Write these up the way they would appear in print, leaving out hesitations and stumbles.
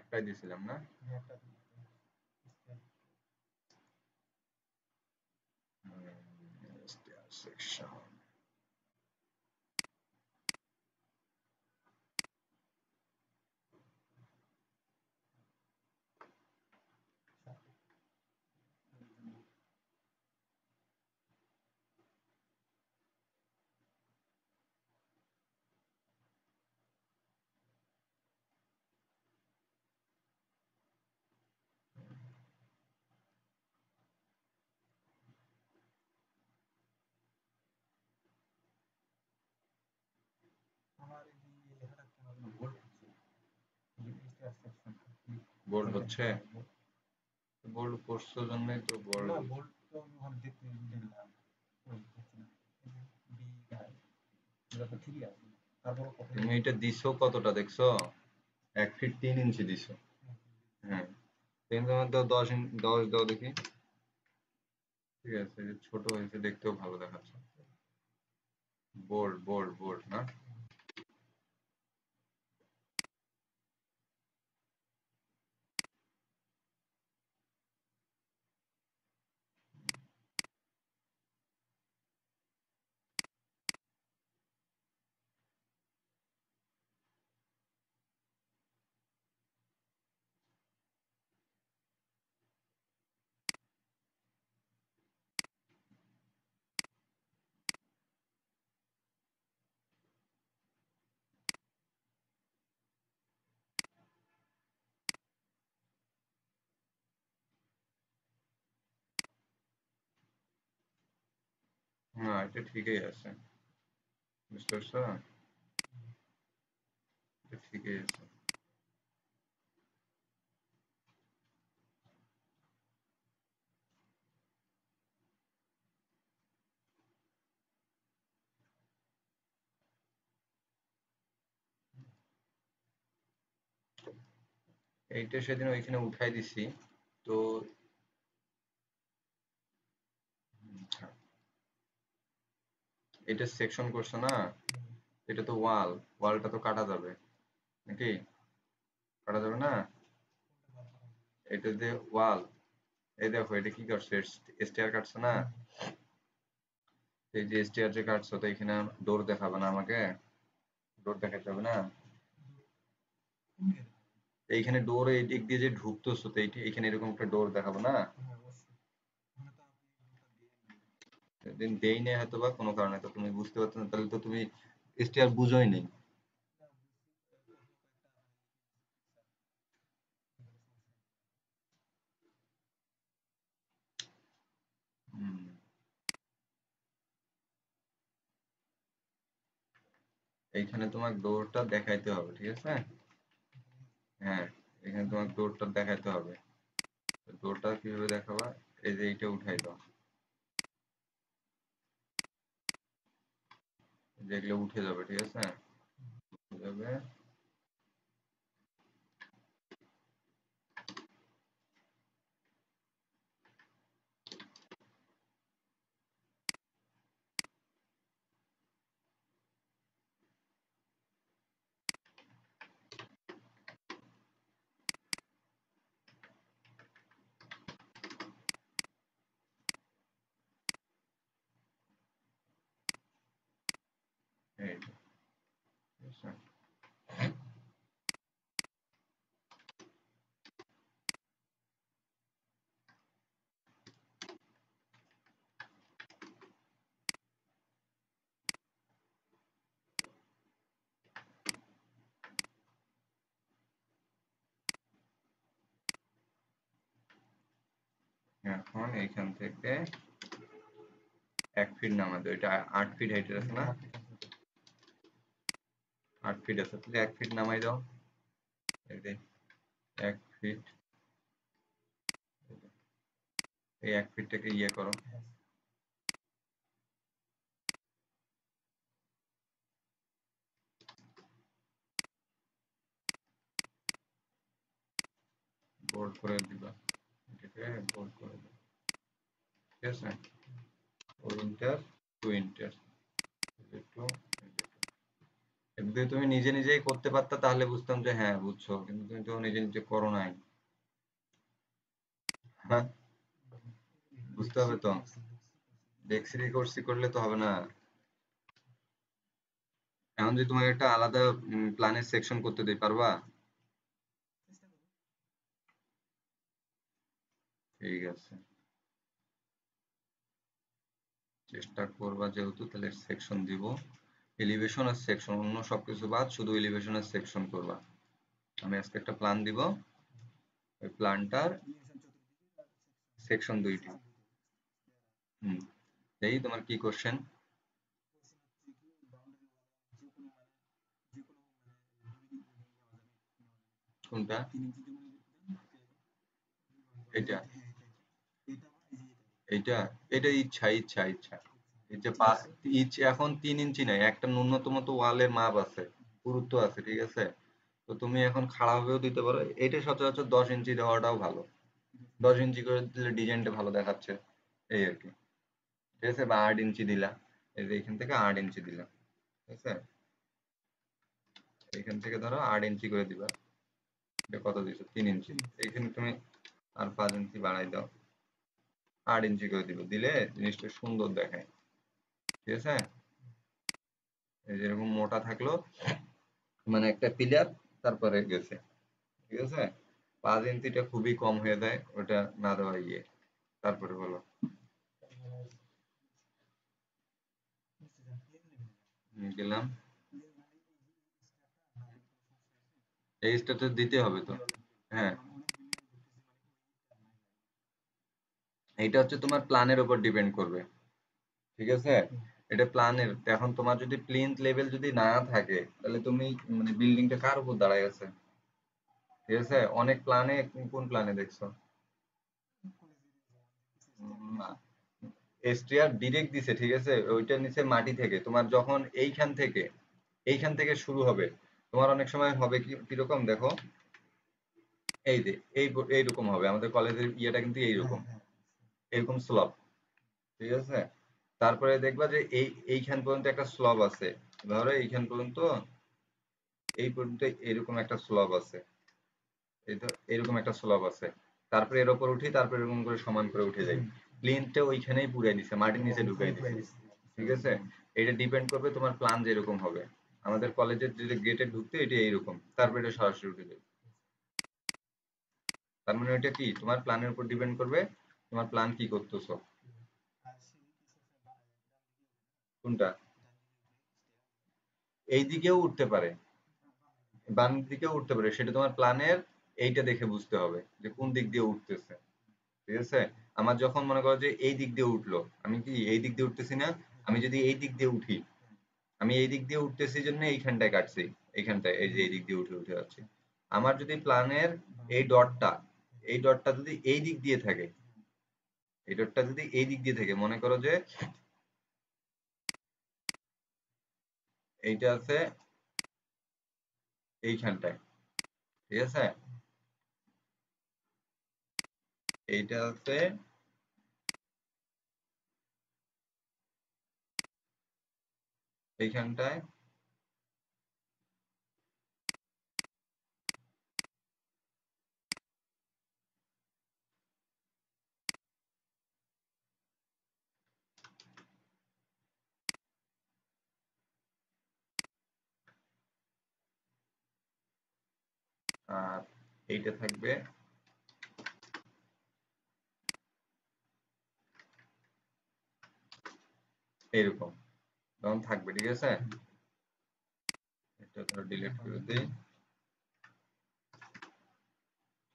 একটাই দিছিলাম না? সেকশন বোল্ড হচ্ছে, বোল্ড করছো জন্যই তো বোল্ড। তুমি এটা দিছো কতটা দেখছো? 1 ফিট 3 ইঞ্চি দিছো। হ্যাঁ, কিন্তু আমার দাও 10 দাও দেখি। ঠিক আছে, ছোট হয়েছে, দেখতেও ভালো দেখাচ্ছে। বোল্ড বোল্ড বোল্ড না? না, এটা ঠিকই আছে, বুঝতে পারছো? এটা ঠিকই আছে। এইটা সেদিন ওইখানে উঠাই দিছি তো। এটা সেকশন করছো না? এটা তো ওয়ালটা তো কাটা যাবে নাকি? কাটা যাবে না? এটা যে ওয়াল, এই দেখো এটা কি করছো, স্টেয়ার কাটছো না? এই যে স্টেয়ার যে কাটছো, তো এখানে ডোর দেখাবে না আমাকে? ডোর দেখাতে হবে না? এইখানে ডোর এই দিক দিয়ে যে ঢুকতেছো, তো এইখানে এরকম একটা ডোর দেখাবো না? সেদিন দেই নাই হয়তো বা কোনো কারণে, তো তুমি বুঝতে পারছো না, তাহলে তো তুমি স্টেয়ার বুঝোই নেই। হুম, এইখানে তোমার ডোরটা দেখাইতে হবে, ঠিক আছে? হ্যাঁ, এখানে তোমার ডোরটা দেখাইতে হবে। ডোরটা কিভাবে দেখাবা? এই যে এইটা উঠাই দাও, যেগুলো উঠে যাবে, ঠিক আছে? উঠে যাবে। এই যে, ঠিক আছে? এখন এইখান থেকে 1 ফিট নামাতে, ওইটা 8 ফিট হাইটের আছে না? 8 ফিট আছে, তাহলে 1 ফিট নামাই দাও। এই যে 1 ফিট, এই 1 ফিটটাকে ইয়ে করো। বোল্ড করে দিবা, এটাকে বোল্ড করে দিবা, ঠিক আছে? 4 ইন্টার 2 ইন্টার, এই যে 2, এই যে 2। যদি তুমি নিজে নিজেই করতে পারতা তাহলে বুঝতাম যে হ্যাঁ বুঝছো, কিন্তু তুমি তো নিজে নিজে করো নাই। হ্যাঁ, বুঝতে হবে তো, দেখছি করছি করলে তো হবে না। এখন যদি তোমাকে একটা আলাদা প্ল্যানের সেকশন করতে দিই, পারবা? ঠিক আছে, চেষ্টা করবা যেহেতু, তাহলে সেকশন দিব। এলিভেশন আর সেকশন, অন্য সবকিছু বাদ, শুধু এলিভেশন আর সেকশন করবা। আমি আজকে একটা প্ল্যান দিব, ওই প্ল্যানটার সেকশন দুইটি। হুম, এই তোমার কি কোশ্চেন? কোনটা? এটা এইটা এটা ইচ্ছা ইচ্ছা ইচ্ছা। এই যে এখন 3 ইঞ্চি নাই, একটা ন্যূনতম তো ওয়ালের মাপ আছে, পুরুত্ব আছে, ঠিক আছে? তো তুমি এখন খাড়া হয়েও দিতে পারো, এটা সচরাচর 10 ইঞ্চি দেওয়াটাও ভালো। 10 ইঞ্চি করে দিলে ডিজাইনটা ভালো দেখাচ্ছে, এই আর কি। ঠিক আছে, বা 8 ইঞ্চি দিলা, এই যে এখান থেকে 8 ইঞ্চি দিলা, ঠিক আছে? এখান থেকে ধরো 8 ইঞ্চি করে দিবা। এটা কত দিছো? 3 ইঞ্চি। এইখানে তুমি আর 5 ইঞ্চি বাড়াই দাও, 8 ইঞ্চি করে দিবে, দিলে জিনিসটা সুন্দর দেখায়। ঠিক আছে, এই যেরকম মোটা থাকলো, মানে একটা পিলার, তারপরে গেছে। ঠিক আছে, 5 ইঞ্চিটা খুবই কম হয়ে যায়, ওটা না দেওয়া গিয়ে। তারপরে বলো। গেলাম, এই স্টারটা দিতে হবে তো। হ্যাঁ, এইটা হচ্ছে তোমার প্ল্যানের উপর ডিপেন্ড করবে। ঠিক আছে, এটা প্ল্যানের, এখন তোমার যদি প্লিন্থ লেভেল যদি না থাকে, তাহলে তুমি মানে বিল্ডিংটা কার উপর দাঁড়ায় আছে? ঠিক আছে, অনেক প্ল্যানে, কোন প্ল্যানে দেখছো? এস্টিয়ার ডিরেক্ট দিছে, ঠিক আছে, ওইটার নিচে মাটি থেকে তোমার যখন এইখান থেকে শুরু হবে, তোমার অনেক সময় হবে কি কিরকম দেখো, এই যে এইরকম হবে, আমাদের কলেজের ইয়েটা কিন্তু এইরকম, এরকম স্লব। ঠিক আছে, তারপরে দেখবা যে এইখান পর্যন্ত একটা স্লব আছে, ধরো এইখান পর্যন্ত, এই পর্যন্ত এরকম একটা স্লব আছে, এই তো এরকম একটা স্লব আছে। তারপরে এর উপর উঠি, তারপরে এরকম করে সমান করে উঠে যাই, প্লেনটা ওইখানেই পুরাই দিছে, মাটির নিচে ঢুকাই দিছে। ঠিক আছে, এটা ডিপেন্ড করবে তোমার প্ল্যান যেরকম হবে। আমাদের কলেজের যে গেটে ঢুকতে এটা এইরকম, তারপরে এটা সরাসরি উঠে যাবে। তার মানে এটা কি তোমার প্ল্যানের উপর ডিপেন্ড করবে, তোমার প্ল্যান কি করতেছো। কোনটা? এই দিকেও উঠতে পারে, বাম দিকেও উঠতে পারে, সেটা তোমার প্ল্যানের এইটা দেখে বুঝতে হবে যে কোন দিক দিয়ে উঠতেছে। ঠিক আছে, আমার যখন মনে করো যে এই দিক দিয়ে উঠলো, আমি কি এই দিক দিয়ে উঠতেছি না, আমি যদি এই দিক দিয়ে উঠি, আমি এই দিক দিয়ে উঠতেছি জন্য এইখানটায় কাটছি, এইখানটায় এই যে এই দিক দিয়ে উঠে উঠে যাচ্ছি। আমার যদি প্ল্যানের এই ডটটা, এই ডটটা যদি এই দিক দিয়ে থাকে, এই ডটটা যদি এই দিক দিয়ে থাকে, মনে করো যে এইটা আছে এইখানটায়, ঠিক আছে, এইটা আছে এইখানটায়, আর এইটা থাকবে এইরকম, তখন থাকবে। ঠিক আছে, এটা ধরো ডিলিট করে দিই।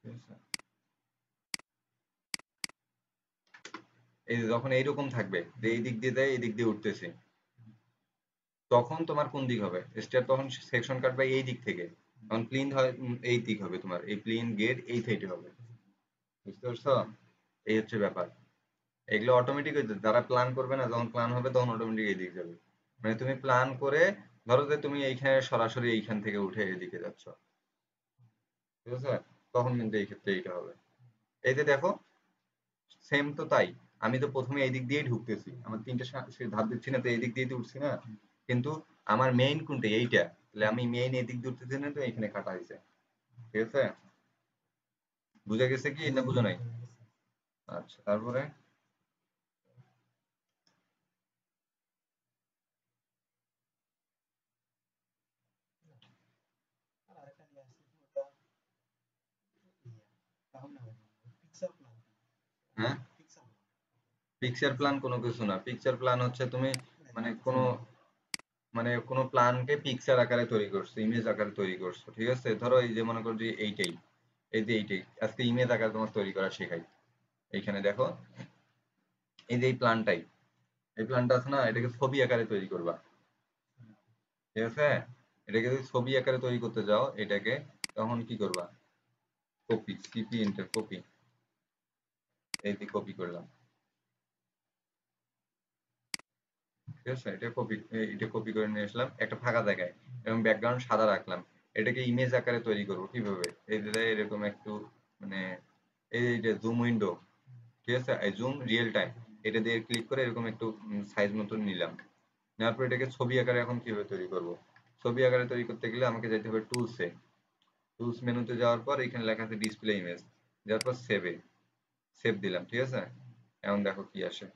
ঠিক আছে, এই যে যখন এইরকম থাকবে যে এই দিক দিয়ে দেয়, এই দিক দিয়ে উঠতেছি, তখন তোমার কোন দিক হবে স্টেপ, তখন সেকশন কাটবে এই দিক থেকে, তখন প্লিন হয় এই দিক হবে, তোমার এই প্লিন গেট এই সাইডে হবে। বুঝতে পারছো, এই হচ্ছে ব্যাপার। এগুলো অটোমেটিক যারা প্ল্যান করবে না, যখন প্ল্যান হবে তখন অটোমেটিক এই দিক যাবে। মানে তুমি প্ল্যান করে ধরো যে তুমি এইখানে সরাসরি এইখান থেকে উঠে এদিকে যাচ্ছ, ঠিক আছে, তখন কিন্তু এই ক্ষেত্রে এইটা হবে। এই যে দেখো, সেম তো তাই, আমি তো প্রথমে এই দিক দিয়েই ঢুকতেছি, আমার তিনটে ধাপ দিচ্ছি না, তো এই দিক দিয়ে তো উঠছি না, কিন্তু আমার মেইন কোনটা, এইটা, তাহলে আমি মেইন এদিক ধরতেছি না, তো এখানে কাটা হয়েছে। ঠিক আছে, বুঝে গেছে কি না বুঝো নাই? আচ্ছা, তারপরে হ্যাঁ, পিকচার প্ল্যান কোনো কিছু না। পিকচার প্ল্যান হচ্ছে তুমি মানে কোনো প্ল্যানকে পিকচার আকারে তৈরি করছো, ইমেজ আকারে তৈরি করছো। ঠিক আছে, ধরো এই যে মনে করো যে এইটাই, এই যে এইটাই আজকে ইমেজ আকারে তোমার তৈরি করা শেখাই। এইখানে দেখো, এই যে এই প্ল্যানটাই, এই প্ল্যানটা আছে না, এটাকে ছবি আকারে তৈরি করবা। ঠিক আছে, এটাকে যদি ছবি আকারে তৈরি করতে যাও এটাকে, তখন কি করবা? কপি, সিপি ইন্টার কপি, এই যে কপি করলাম। ঠিক আছে, এটা কপি করে নিয়ে আসলাম একটা ফাঁকা জায়গায়, এবং ব্যাকগ্রাউন্ড সাদা রাখলাম। এটাকে ইমেজ আকারে তৈরি করবো কিভাবে? এই যে এরকম একটু মানে এই যে জুম উইন্ডো, ঠিক আছে, এই জুম রিয়েল টাইম, এটা দিয়ে ক্লিক করে এরকম একটু সাইজ মতো নিলাম। নেওয়ার পর এটাকে ছবি আকারে এখন কিভাবে তৈরি করব? ছবি আকারে তৈরি করতে গেলে আমাকে যেতে হবে টুলসে। টুলস মেনুতে যাওয়ার পর এখানে লেখা আছে ডিসপ্লে ইমেজ, যাওয়ার পর সেভ দিলাম। ঠিক আছে, এখন দেখো কি আসে।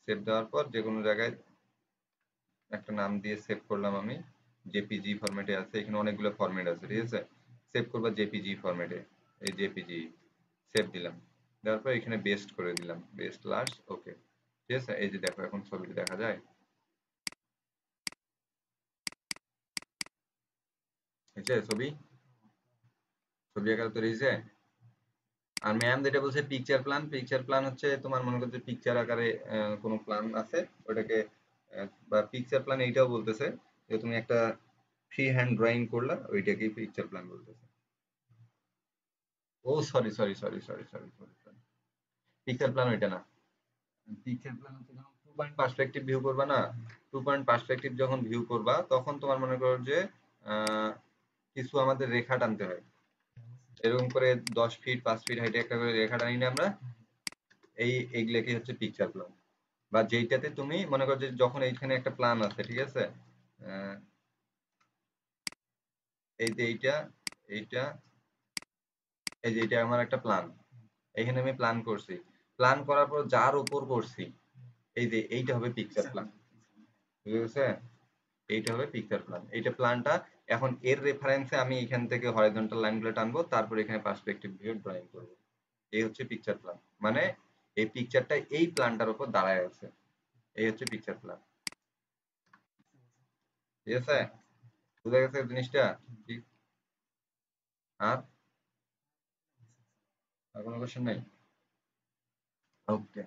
সেভ দেওয়ার পর যে কোনো জায়গায় একটা নাম দিয়ে সেভ করলাম আমি। জেপিজি ফরম্যাটে আছে, এখানে অনেকগুলো ফরম্যাট আছে। ঠিক আছে, সেভ করবা জেপিজি ফরম্যাটে, এই জেপিজি সেভ দিলাম। দেওয়ার পর এখানে বেস্ট করে দিলাম, বেস্ট লাস্ট, ওকে। ঠিক আছে, এই যে দেখো এখন ছবিটা দেখা যায়, হয়েছে ছবি, ছবি আকারে তৈরি হয়েছে। আর ম্যাম যেটা বলছে পিকচার প্ল্যান, পিকচার প্ল্যান হচ্ছে তোমার মনে করছে পিকচার আকারে কোনো প্ল্যান আছে ওটাকে, বা পিকচার প্ল্যান এইটাও বলতেছে যে তুমি একটা ফ্রি হ্যান্ড ড্রয়িং করলা, ওইটাকেই পিকচার প্ল্যান বলতেছে। ও sorry sorry sorry sorry sorry sorry sorry, picture plan ওইটা না। পিকচার প্ল্যান হচ্ছে যখন টু পয়েন্ট পার্সপেক্টিভ ভিউ করবা না, টু পয়েন্ট পার্সপেক্টিভ যখন ভিউ করবা তখন তোমার মনে করো যে আহ, কিছু আমাদের রেখা টানতে হয়। এরকম করে 10 ফিট 5 ফিট হাইটে একটা করে রেখা টানি না আমরা, এইগুলোকে হচ্ছে পিকচার প্ল্যান। বা যেইটাতে তুমি মনে করো যে যখন এইখানে একটা প্ল্যান আছে, ঠিক আছে, আহ, এই যে এইটা, এইটা, এই যে এটা আমার একটা প্ল্যান, এখানে আমি প্ল্যান করছি, প্ল্যান করার পর যার উপর করছি, এই যে এইটা হবে পিকচার প্ল্যান। বুঝে গেছে, এইটা হবে পিকচার প্ল্যান। এইটা প্ল্যানটা এখন এর রেফারেন্সে আমি এখান থেকে হরাইজন্টাল লাইনগুলো টানবো, তারপর এখানে পার্সপেক্টিভ ভিউ ড্রয়িং করবো। এই হচ্ছে পিকচার প্ল্যান, মানে এই পিকচারটা এই প্ল্যানটার উপর দাঁড়ায় আছে। এই হচ্ছে পিকচার প্ল্যান। ঠিক আছে, বুঝা গেছে জিনিসটা? ঠিক। আর আর কোনো কোশ্চেন নাই? ওকে,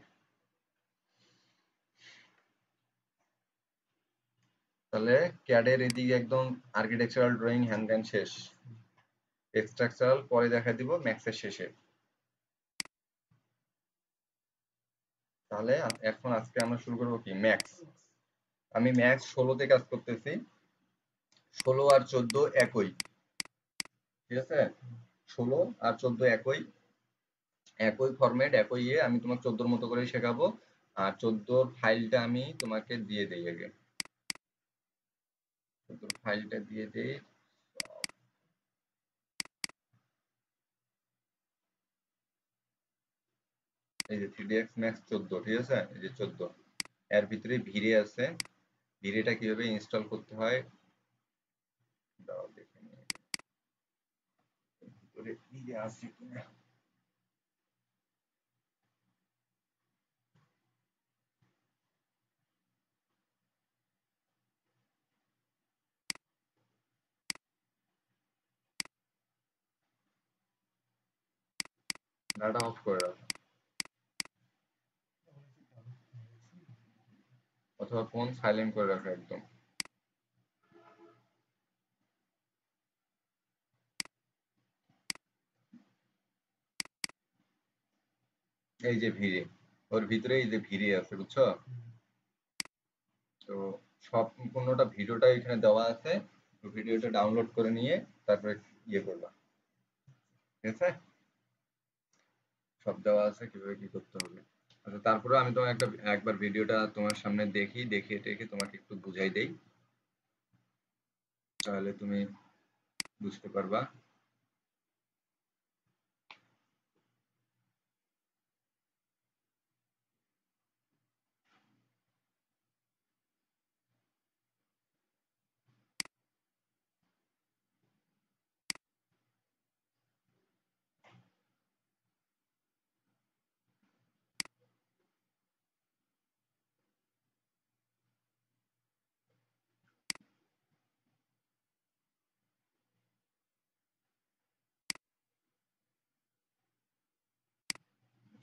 তাহলে ক্যাডের এদিকে একদম আর্কিটেকচারাল ড্রয়িং হ্যান্ড জ্ঞান শেষ, স্ট্রাকচারাল পরে দেখা দিব ম্যাক্সের শেষে। তাহলে এখন আজকে আমরা শুরু করবো কি ম্যাক্স। আমি ম্যাক্স 16তে কাজ করতেছি, 16 আর 14 একই। ঠিক আছে, 16 আর 14 একই, একই ফরম্যাট, একই ইয়ে। আমি তোমাকে 14-র মতো করে শেখাবো। আর 14-র ফাইলটা আমি তোমাকে দিয়ে দেই আগে, 14-র ফাইলটা দিয়ে দেই। এই যে 3ds max 14, ঠিক আছে, এই যে 14, এর ভিতরে ভিরে আছে। ভিরেটা কিভাবে ইনস্টল করতে হয় দাও দেখে নিই, ভিতরে ভিরে আছে কিনা। ডাটা অফ করে রাখো, অথবা ফোন সাইলেন্ট করে রাখো একদম। এই যে ভিরে, ওর ভিতরে এই যে ভিরে আছে, বুঝছো? তো সম্পূর্ণটা ভিডিওটা এখানে দেওয়া আছে, তো ভিডিওটা ডাউনলোড করে নিয়ে তারপরে ইয়ে করবা। ঠিক আছে, সব দেওয়া আছে কিভাবে কি করতে হবে। আচ্ছা, তারপরে আমি তোমার একবার ভিডিওটা তোমার সামনে দেখি, দেখিয়ে টেখে তোমাকে একটু বুঝাই দেই। তাহলে তুমি বুঝতে পারবা।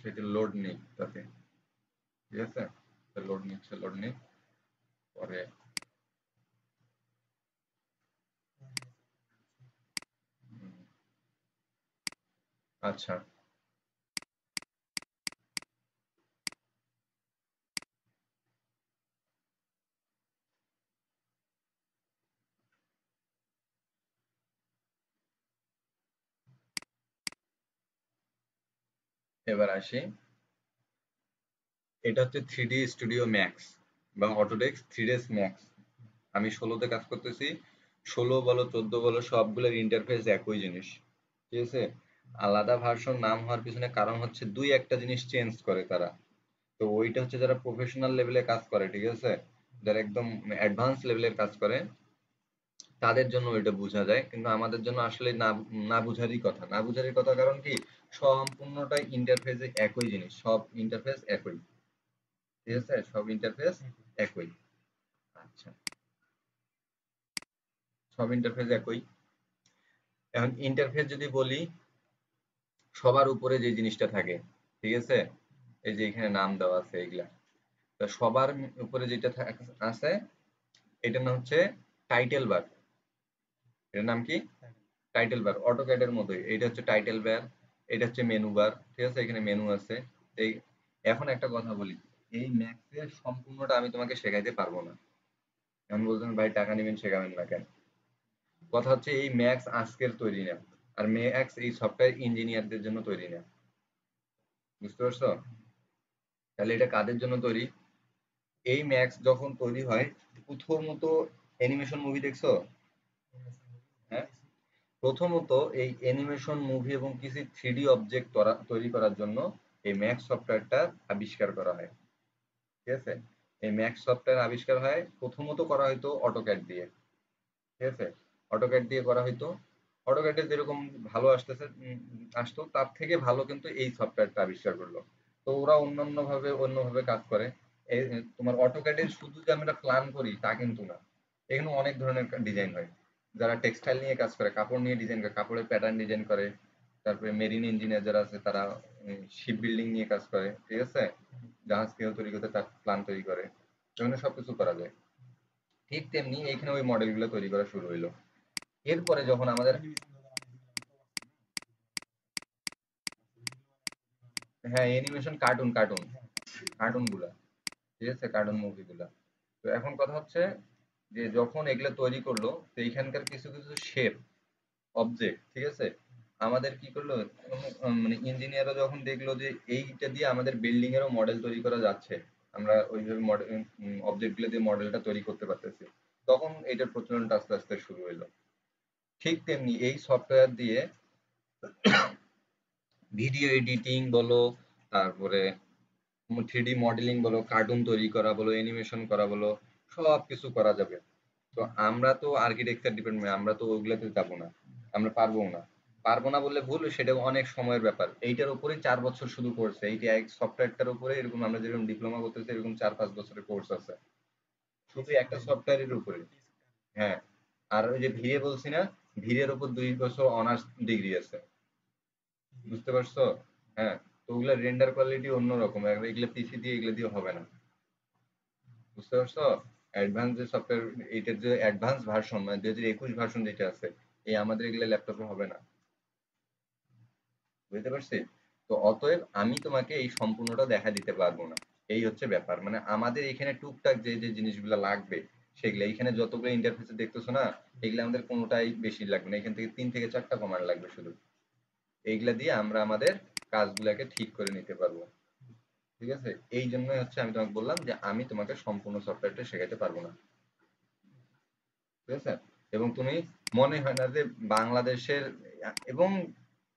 সেটা লোড নেই তাতে, ঠিক আছে, লোড নিচ্ছে, লোড নেই পরে। আচ্ছা, এবার আসি, এটা হচ্ছে 3D স্টুডিও ম্যাক্স বা অটোডেস্ক 3ds ম্যাক্স। আমি 16তে কাজ করতেছি, 16 বলো 14 বলো সবগুলোর ইন্টারফেস একই জিনিস, ঠিক আছে। আলাদা ভার্সন নাম হওয়ার পিছনে কারণ হচ্ছে দুই একটা জিনিস চেঞ্জ করে তারা। তো ওইটা হচ্ছে যারা প্রফেশনাল লেভেলে কাজ করে, ঠিক আছে, যারা একদম অ্যাডভান্স লেভেলের কাজ করে তাদের জন্য ওইটা বোঝা যায়, কিন্তু আমাদের জন্য আসলে না, না বুঝারই কথা, না বুঝারই কথা। কারণ কি, সম্পূর্ণটাই ইন্টারফেসে একই জিনিস, সব ইন্টারফেস একই, ঠিক আছে, সব ইন্টারফেস একই। আচ্ছা, সব ইন্টারফেস একই। এখন ইন্টারফেস যদি বলি, সবার উপরে যে জিনিসটা থাকে, ঠিক আছে, এই যে এখানে নাম দেওয়া আছে এগুলা, তো সবার উপরে যেটা আছে এটার নাম হচ্ছে টাইটেল বার। এটার নাম কি? Title bar. অটোক্যাডের মতোই এটা হচ্ছে টাইটেল বার, এটা হচ্ছে মেনু বার, ঠিক আছে, এখানে মেনু আছে। এই, এখন একটা কথা বলি, এই ম্যাক্সের সম্পূর্ণটা আমি তোমাকে শেখাইতে পারবো না। আমি বলছেন ভাই টাকা নেবেন, শেখাবেন না কেন? কথা হচ্ছে এই ম্যাক্স আজকের তৈরি না, আর ম্যাক্স এই সফটওয়্যার ইঞ্জিনিয়ারদের জন্য তৈরি না, বুঝতে পারছো? তাহলে এটা কাদের জন্য তৈরি? এই ম্যাক্স যখন তৈরি হয়, প্রথমত অ্যানিমেশন মুভি দেখছো? হ্যাঁ, প্রথমত এই অ্যানিমেশন মুভি এবং কিছু 3D অবজেক্ট তৈরি করার জন্য এই ম্যাক্স সফটওয়্যারটা আবিষ্কার করা হয়, ঠিক আছে। এই ম্যাক্স সফটওয়্যার আবিষ্কার হয় প্রথমত করা হয়তো অটোক্যাড দিয়ে, ঠিক আছে, অটোক্যাড দিয়ে করা হয়তো। অটোক্যাডে যেরকম ভালো আসতেছে, আসতো তার থেকে ভালো কিন্তু এই সফটওয়্যারটা আবিষ্কার করলো। তো ওরা অন্যভাবে কাজ করে। এই তোমার অটোক্যাডে শুধু যে আমরা প্ল্যান করি তা কিন্তু না, এখানে অনেক ধরনের ডিজাইন হয়। যারা টেক্সটাইল নিয়ে কাজ করে, কাপড় নিয়ে ডিজাইন করে, কাপড়ের প্যাটার্ন ডিজাইন করে, তারপরে মেরিন ইঞ্জিনিয়ার যারা আছে তারা শিপ বিল্ডিং নিয়ে কাজ করে, ঠিক আছে, জাহাজ কেউ তৈরি করতে তার প্ল্যান তৈরি করে, এখানে সবকিছু করা যায়। ঠিক তেমনি এখানে ওই মডেলগুলো তৈরি করা শুরু হইলো। এরপরে যখন আমাদের, হ্যাঁ, অ্যানিমেশন, কার্টুন কার্টুন কার্টুন গুলা, ঠিক আছে, কার্টুন মুভি গুলা। তো এখন কথা হচ্ছে যে যখন এগুলা তৈরি করলো, তো এইখানকার কিছু কিছু শেপ অবজেক্ট, ঠিক আছে, আমাদের কি করলো, মানে ইঞ্জিনিয়াররা যখন দেখলো যে এইটা দিয়ে আমাদের বিল্ডিং এরও মডেল তৈরি করা যাচ্ছে, আমরা ওইভাবে মডেল অবজেক্ট গুলো দিয়ে মডেলটা তৈরি করতে পারতেছি, তখন এটার প্রচলনটা আস্তে আস্তে শুরু হইলো। ঠিক তেমনি এই সফটওয়্যার দিয়ে ভিডিও এডিটিং বলো, তারপরে 3D মডেলিং বলো, কার্টুন তৈরি করা বলো, অ্যানিমেশন করা বলো, সব কিছু করা যাবে। তো আমরা তো আর্কিটেকচার ডিপার্টমেন্ট, আমরা তো ওগুলাতে যাবো না, আমরা পারবো না। পারবো না বললে ভুল, সেটা অনেক সময়ের ব্যাপার। এইটার উপরে 4 বছর শুধু কোর্স, এইটা এক সফটওয়্যারটার উপরে এরকম আমরা যেরকম ডিপ্লোমা করতেছি এরকম 4-5 বছরের কোর্স আছে শুধু একটা সফটওয়্যারের উপরে। হ্যাঁ, আর ওই যে ভিএ বলছি না, ভিএর উপর 2 বছর অনার্স ডিগ্রি আছে, বুঝতে পারছো? হ্যাঁ, তো ওগুলা রেন্ডার কোয়ালিটি অন্যরকম, এগুলা পিসি দিয়ে এগুলা দিয়ে হবে না, বুঝতে পারছো? অ্যাডভান্স যে সফটওয়্যার, এইটার যে অ্যাডভান্স ভার্সন মানে 2021 ভার্সন যেটা আছে, এই আমাদের এগুলা ল্যাপটপে হবে না, বুঝতে পারছি? তো অতএব আমি তোমাকে এই সম্পূর্ণটা দেখা দিতে পারবো না, এই হচ্ছে ব্যাপার। মানে আমাদের এখানে টুকটাক যে যে জিনিসগুলো লাগবে সেগুলো, এখানে যতগুলো ইন্টারফেসে দেখতেছো না, এগুলো আমাদের কোনোটাই বেশি লাগবে না, এখান থেকে 3 থেকে 4টা কমান্ড লাগবে শুধু। এইগুলা দিয়ে আমরা আমাদের কাজগুলাকে ঠিক করে নিতে পারবো, ঠিক আছে। এই জন্যই হচ্ছে আমি তোমাকে বললাম যে আমি তোমাকে সম্পূর্ণ সফটওয়্যারটা শেখাতে পারবো না, ঠিক আছে। এবং তুমি মনে হয় না যে বাংলাদেশের এবং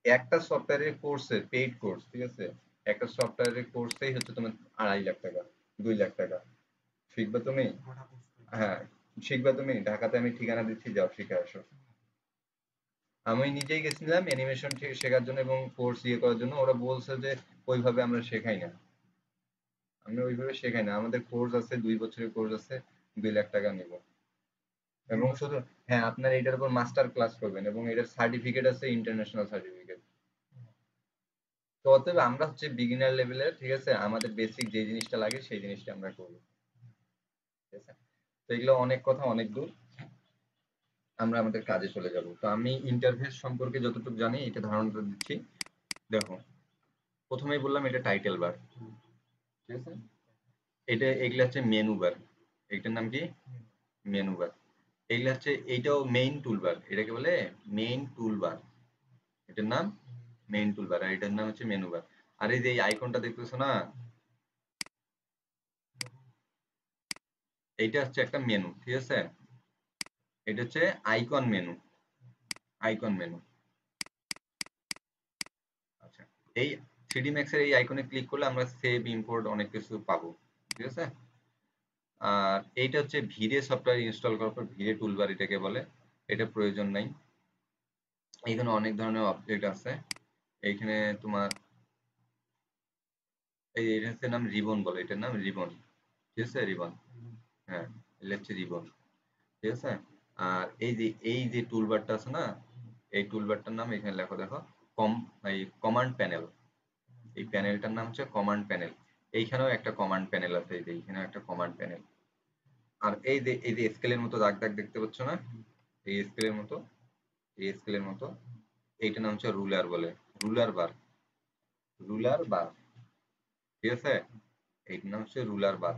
একটা সফটওয়্যারের কোর্সে পেইড কোর্স, ঠিক আছে, একটা সফটওয়্যারের কোর্সেই হচ্ছে তোমার 2.5 লাখ টাকা, 2 লাখ টাকা। শিখবে তুমি? হ্যাঁ, শিখবে তুমি? ঢাকাতে আমি ঠিকানা দিচ্ছি, যাও শিখে আসো। আমি নিজেই গেছিলাম অ্যানিমেশন শেখার জন্য এবং কোর্স ইয়ে করার জন্য। ওরা বলছে যে ওইভাবে আমরা শেখাই না, আমরা ওইভাবে শেখাই না, আমাদের কোর্স আছে, 2 বছরের কোর্স আছে, 2 লাখ টাকা নিব। এবং শুধু, হ্যাঁ, আপনার এটার উপর মাস্টার ক্লাস করবেন এবং এটার সার্টিফিকেট আছে, ইন্টারন্যাশনাল সার্টিফিকেট। তো অতএব আমরা হচ্ছে বিগিনার লেভেলের, ঠিক আছে, আমাদের বেসিক যে জিনিসটা লাগে সেই জিনিসটা আমরা করবো, ঠিক আছে। তো এগুলো অনেক কথা, অনেক দূর, আমরা আমাদের কাজে চলে যাব। তো আমি ইন্টারফেস সম্পর্কে যতটুকু জানি এটা ধারণাটা দিচ্ছি। দেখো, প্রথমেই বললাম এটা টাইটেল বার, ঠিক আছে। এটা, এগুলা হচ্ছে মেনু বার। এটার নাম কি? Menu bar. এগুলা হচ্ছে, এইটাও মেইন টুলবার, এটাকে বলে মেইন টুলবার। এটার নাম মেইন টুলবার, আর এটার নাম হচ্ছে মেনু বার। আর এই যে এই আইকনটা দেখতেছো না, এইটা হচ্ছে একটা মেনু, ঠিক আছে। এটা হচ্ছে আইকন মেনু, আইকন মেনু। আচ্ছা, এই 3D Max এর এই আইকনে ক্লিক করলে আমরা সেভ, ইম্পোর্ট অনেক কিছু পাবো, ঠিক আছে। আর এইটা হচ্ছে ভিরে সফটওয়্যার ইনস্টল করার পর ভিরে টুলবার এটাকে বলে, এটা প্রয়োজন নাই। এখানে অনেক ধরনের অবজেক্ট আছে। এইখানে তোমার এই, এটা হচ্ছে নাম রিবন বলে, এটার নাম রিবন, ঠিক আছে, রিবন। হ্যাঁ, এটা হচ্ছে রিবন, ঠিক আছে। আর এই যে টুলবারটা আছে না, এই টুলবারটার নাম এখানে লেখো, দেখো, কম, এই কমান্ড প্যানেল। এই প্যানেলটার নাম হচ্ছে কমান্ড প্যানেল। এইখানেও একটা কমান্ড প্যানেল আছে, এই যে এইখানেও একটা কমান্ড প্যানেল। আর এই যে স্কেলের মতো দাগ দাগ দেখতে পাচ্ছ না, এই স্কেলের মতো, এই স্কেলের মতো, এইটার নাম হচ্ছে রুলার বলে, রুলার বার, রুলার বার, ঠিক আছে। এইটার নাম হচ্ছে রুলার বার।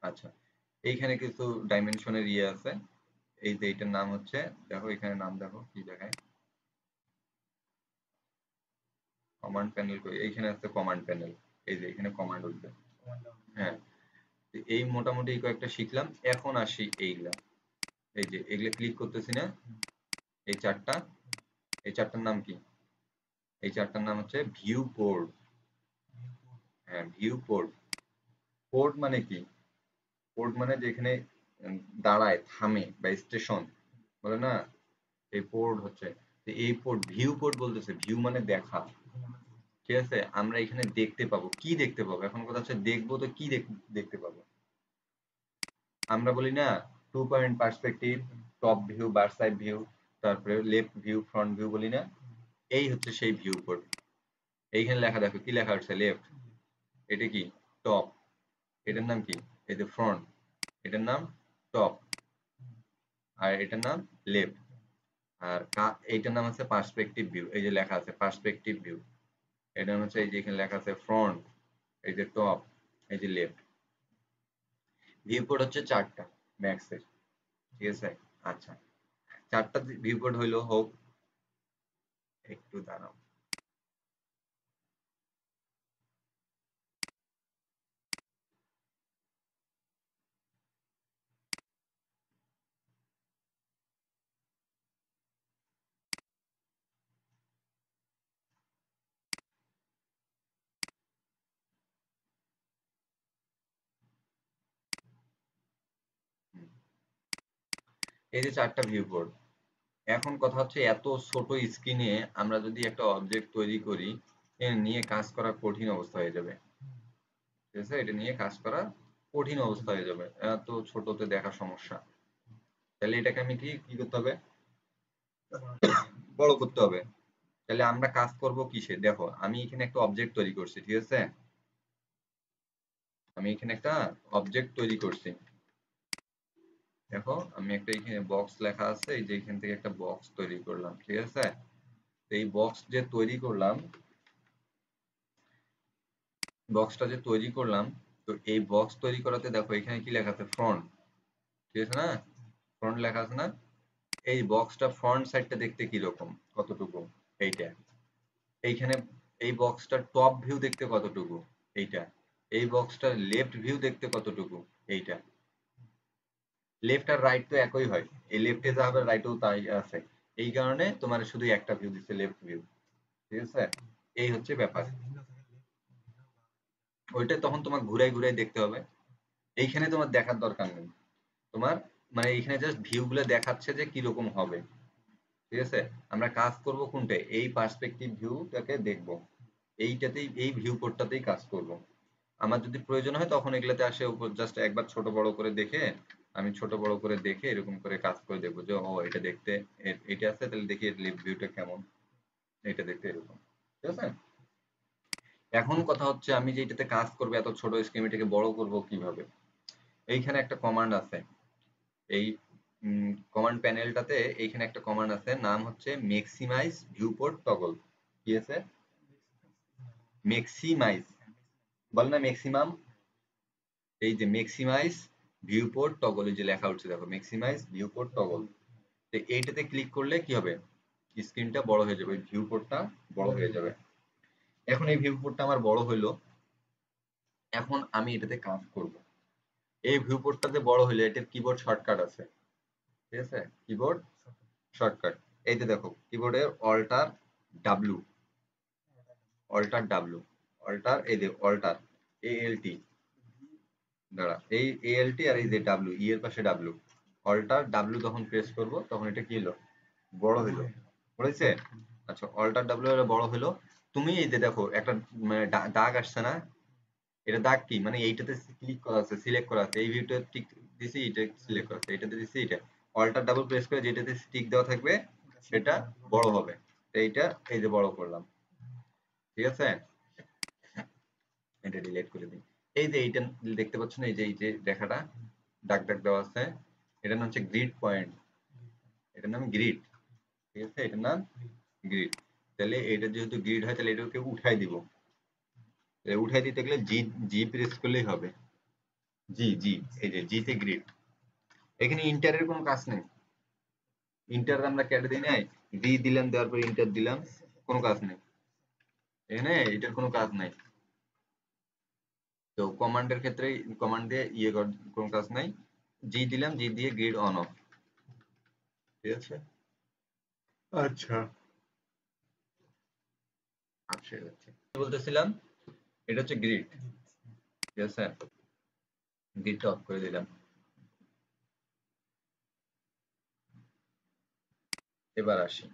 আচ্ছা, এইখানে কিছু ডাইমেনশনের ইয়ে আছে। এই যে এইটার নাম হচ্ছে, দেখো এখানে নাম দেখো কি দেখায়, কমান্ড প্যানেল কই, এইখানে আছে কমান্ড প্যানেল, এই যে এখানে কমান্ড উঠবে। হ্যাঁ, তো এই মোটামুটি এই কয়েকটা শিখলাম। এখন আসি এইগুলা, এই যে এগুলা ক্লিক করতেছি না, এই চারটা, এই চারটার নাম কি? এই চারটার নাম হচ্ছে ভিউ পোর্ট। হ্যাঁ, ভিউ পোর্ট। পোর্ট মানে কি? পোর্ট মানে যেখানে দাঁড়ায়, থামে, বা স্টেশন বলে না, এই পোর্ট হচ্ছে। তো এই পোর্ট, ভিউ পোর্ট বলতেছে, ভিউ মানে দেখা, ঠিক আছে। আমরা এখানে দেখতে পাবো, কি দেখতে পাবো? এখন কথা হচ্ছে দেখবো তো কি দেখতে পাবো? আমরা বলি না 2 point perspective, top view, bird side view, তারপরে লেফট ভিউ, ফ্রন্ট ভিউ বলি না, এই হচ্ছে সেই ভিউ পোর্ট। এইখানে লেখা দেখো, কি লেখা হচ্ছে? লেফট। এটা কি? টপ। এটার নাম কি? এই যে ফ্রন্ট, এটার নাম টপ, আর এটার নাম লেফট। আর এইটার নাম হচ্ছে পার্সপেক্টিভ ভিউ, এই যে লেখা আছে পার্সপেক্টিভ ভিউ। এটা হচ্ছে এই যে এখানে লেখা আছে ফ্রন্ট, এই যে টপ, এই যে লেফট। ভিউ পোর্ট হচ্ছে চারটা ম্যাক্সের, ঠিক আছে। আচ্ছা, চারটা ভিউ পোর্ট হইলো, হোক, একটু দাঁড়াও। এই যে চারটা ভিউ পোর্ট। এখন কথা হচ্ছে এত ছোট স্ক্রিনে আমরা যদি একটা অবজেক্ট তৈরি করি, এ নিয়ে কাজ করা কঠিন অবস্থা হয়ে যাবে, ঠিক আছে। এটা নিয়ে কাজ করা কঠিন অবস্থা হয়ে যাবে, এত ছোটতে দেখা সমস্যা। তাহলে এটাকে আমি কি কি করতে হবে? বড় করতে হবে। তাহলে আমরা কাজ করব কিসে? দেখো, আমি এখানে একটা অবজেক্ট তৈরি করছি, ঠিক আছে। আমি এখানে একটা অবজেক্ট তৈরি করছি, দেখো, আমি একটা এখানে বক্স লেখা আছে, এই যে এখান থেকে একটা বক্স তৈরি করলাম, ঠিক আছে। তো এই বক্স যে তৈরি করলাম, বক্সটা যে তৈরি করলাম, তো এই বক্স তৈরি করাতে দেখো এখানে কি লেখা আছে? ফ্রন্ট, ঠিক আছে না? ফ্রন্ট লেখা আছে না? এই বক্সটা ফ্রন্ট সাইডটা দেখতে কি রকম, কতটুকু? এইটা। এইখানে এই বক্সটার টপ ভিউ দেখতে কতটুকু? এইটা। এই বক্সটার লেফট ভিউ দেখতে কতটুকু? এইটা, লেফট আর রাইট তো একই হয়, এই লেফটে যা হবে রাইটেও তাই আছে, এই কারণে তোমার শুধু একটা ভিউ দিচ্ছে, লেফট ভিউ। ঠিক আছে, এই হচ্ছে ব্যাপার। ওইটা তখন তোমার ঘুরাই ঘুরাই দেখতে হবে, এইখানে তোমার দেখার দরকার নেই তোমার, মানে এইখানে জাস্ট ভিউ গুলো দেখাচ্ছে যে কিরকম হবে। ঠিক আছে, আমরা কাজ করব কোনটা, এই পার্সপেক্টিভ ভিউটাকে দেখব, এইটাতেই এই ভিউ কোডটাতেই কাজ করব। আমার যদি প্রয়োজন হয় তখন এগুলাতে আসে উপর জাস্ট একবার ছোট বড় করে দেখে, আমি ছোট বড় করে দেখে এরকম করে কাজ করে দেখবো যে ও এটা দেখতে এটা আছে, তাহলে দেখি লিপ ভিউটা কেমন, এটা দেখতে এরকম। ঠিক আছে, এখন কথা হচ্ছে আমি যে এটাতে কাজ করবো এত ছোট স্কিম, এটাকে বড় করব কিভাবে। এইখানে একটা কমান্ড আছে, এই কমান্ড প্যানেলটাতে এইখানে একটা কমান্ড আছে, নাম হচ্ছে ম্যাক্সিমাইজ ভিউপোর্ট টগল। কি আছে, ম্যাক্সিমাইজ, বল না ম্যাক্সিমাম, এই যে ম্যাক্সিমাইজ ভিউপোর্ট টগল, এই যে লেখা উঠছে দেখো ম্যাক্সিমাইজ ভিউপোর্ট টগল। তো এইটাতে ক্লিক করলে কি হবে, স্ক্রিনটা বড় হয়ে যাবে, ভিউপোর্টটা বড় হয়ে যাবে। এখন এই ভিউপোর্টটা আমার বড় হইলো, এখন আমি এটাতে কাজ করব। এই ভিউপোর্টটাতে বড় হইলে এটার কিবোর্ড শর্টকাট আছে। ঠিক আছে, কিবোর্ড শর্টকাট, এই যে দেখো কিবোর্ডের alter W, alter W, alter, এই যে অল্টার এএলটি, দাঁড়া, এই এএলটি আর এই যে ডাব্লিউ, ই এর পাশে ডাব্লিউ, অল্টার ডাব্লিউ যখন প্রেস করব তখন এটা কি হলো, বড় হলো, বুঝেছে? আচ্ছা, অল্টার ডাব্লিউ এর বড় হলো। তুমি এই যে দেখো একটা মানে দাগ আসছে না, এটা দাগ কি মানে এইটাতে ক্লিক করা আছে, সিলেক্ট করা আছে, এই ভিউটা টিক দিছি, এটা সিলেক্ট করা আছে, এটাতে দিছি, এটা অল্টার ডাবল প্রেস করে যেটাতে টিক দেওয়া থাকবে সেটা বড় হবে। তো এইটা এই যে বড় করলাম। ঠিক আছে, এটা ডিলিট করে দিই। এই যে এইটা দেখতে পাচ্ছ না, এই যে রেখাটা দাগ দাগ দেওয়া আছে, এটার নাম হচ্ছে গ্রিড পয়েন্ট, এটার নাম গ্রিড। ঠিক আছে, এটার নাম গ্রিড। তাহলে এটা যেহেতু গ্রিড হয় তাহলে এটাকে উঠাই দিব, উঠাই দিতে গেলে জি, জি প্রেস করলেই হবে, জি জি, এই যে জি তে গ্রিড। এখানে ইন্টারের কোনো কাজ নেই, ইন্টার আমরা কেটে দিই নাই, জি দিলাম, দেওয়ার পর ইন্টার দিলাম, কোনো কাজ নেই এখানে, এটার কোনো কাজ নাই। তো কমান্ডের ক্ষেত্রে কমান্ড দিয়ে কোনো কাজ নাই, জি দিলাম, জি দিয়ে গ্রিড অন অফ। ঠিক আছে, আচ্ছা, আচ্ছা আচ্ছা, বলতেছিলাম এটা হচ্ছে গ্রিড। ঠিক আছে, গ্রিডটা অফ করে দিলাম। এবার আসি,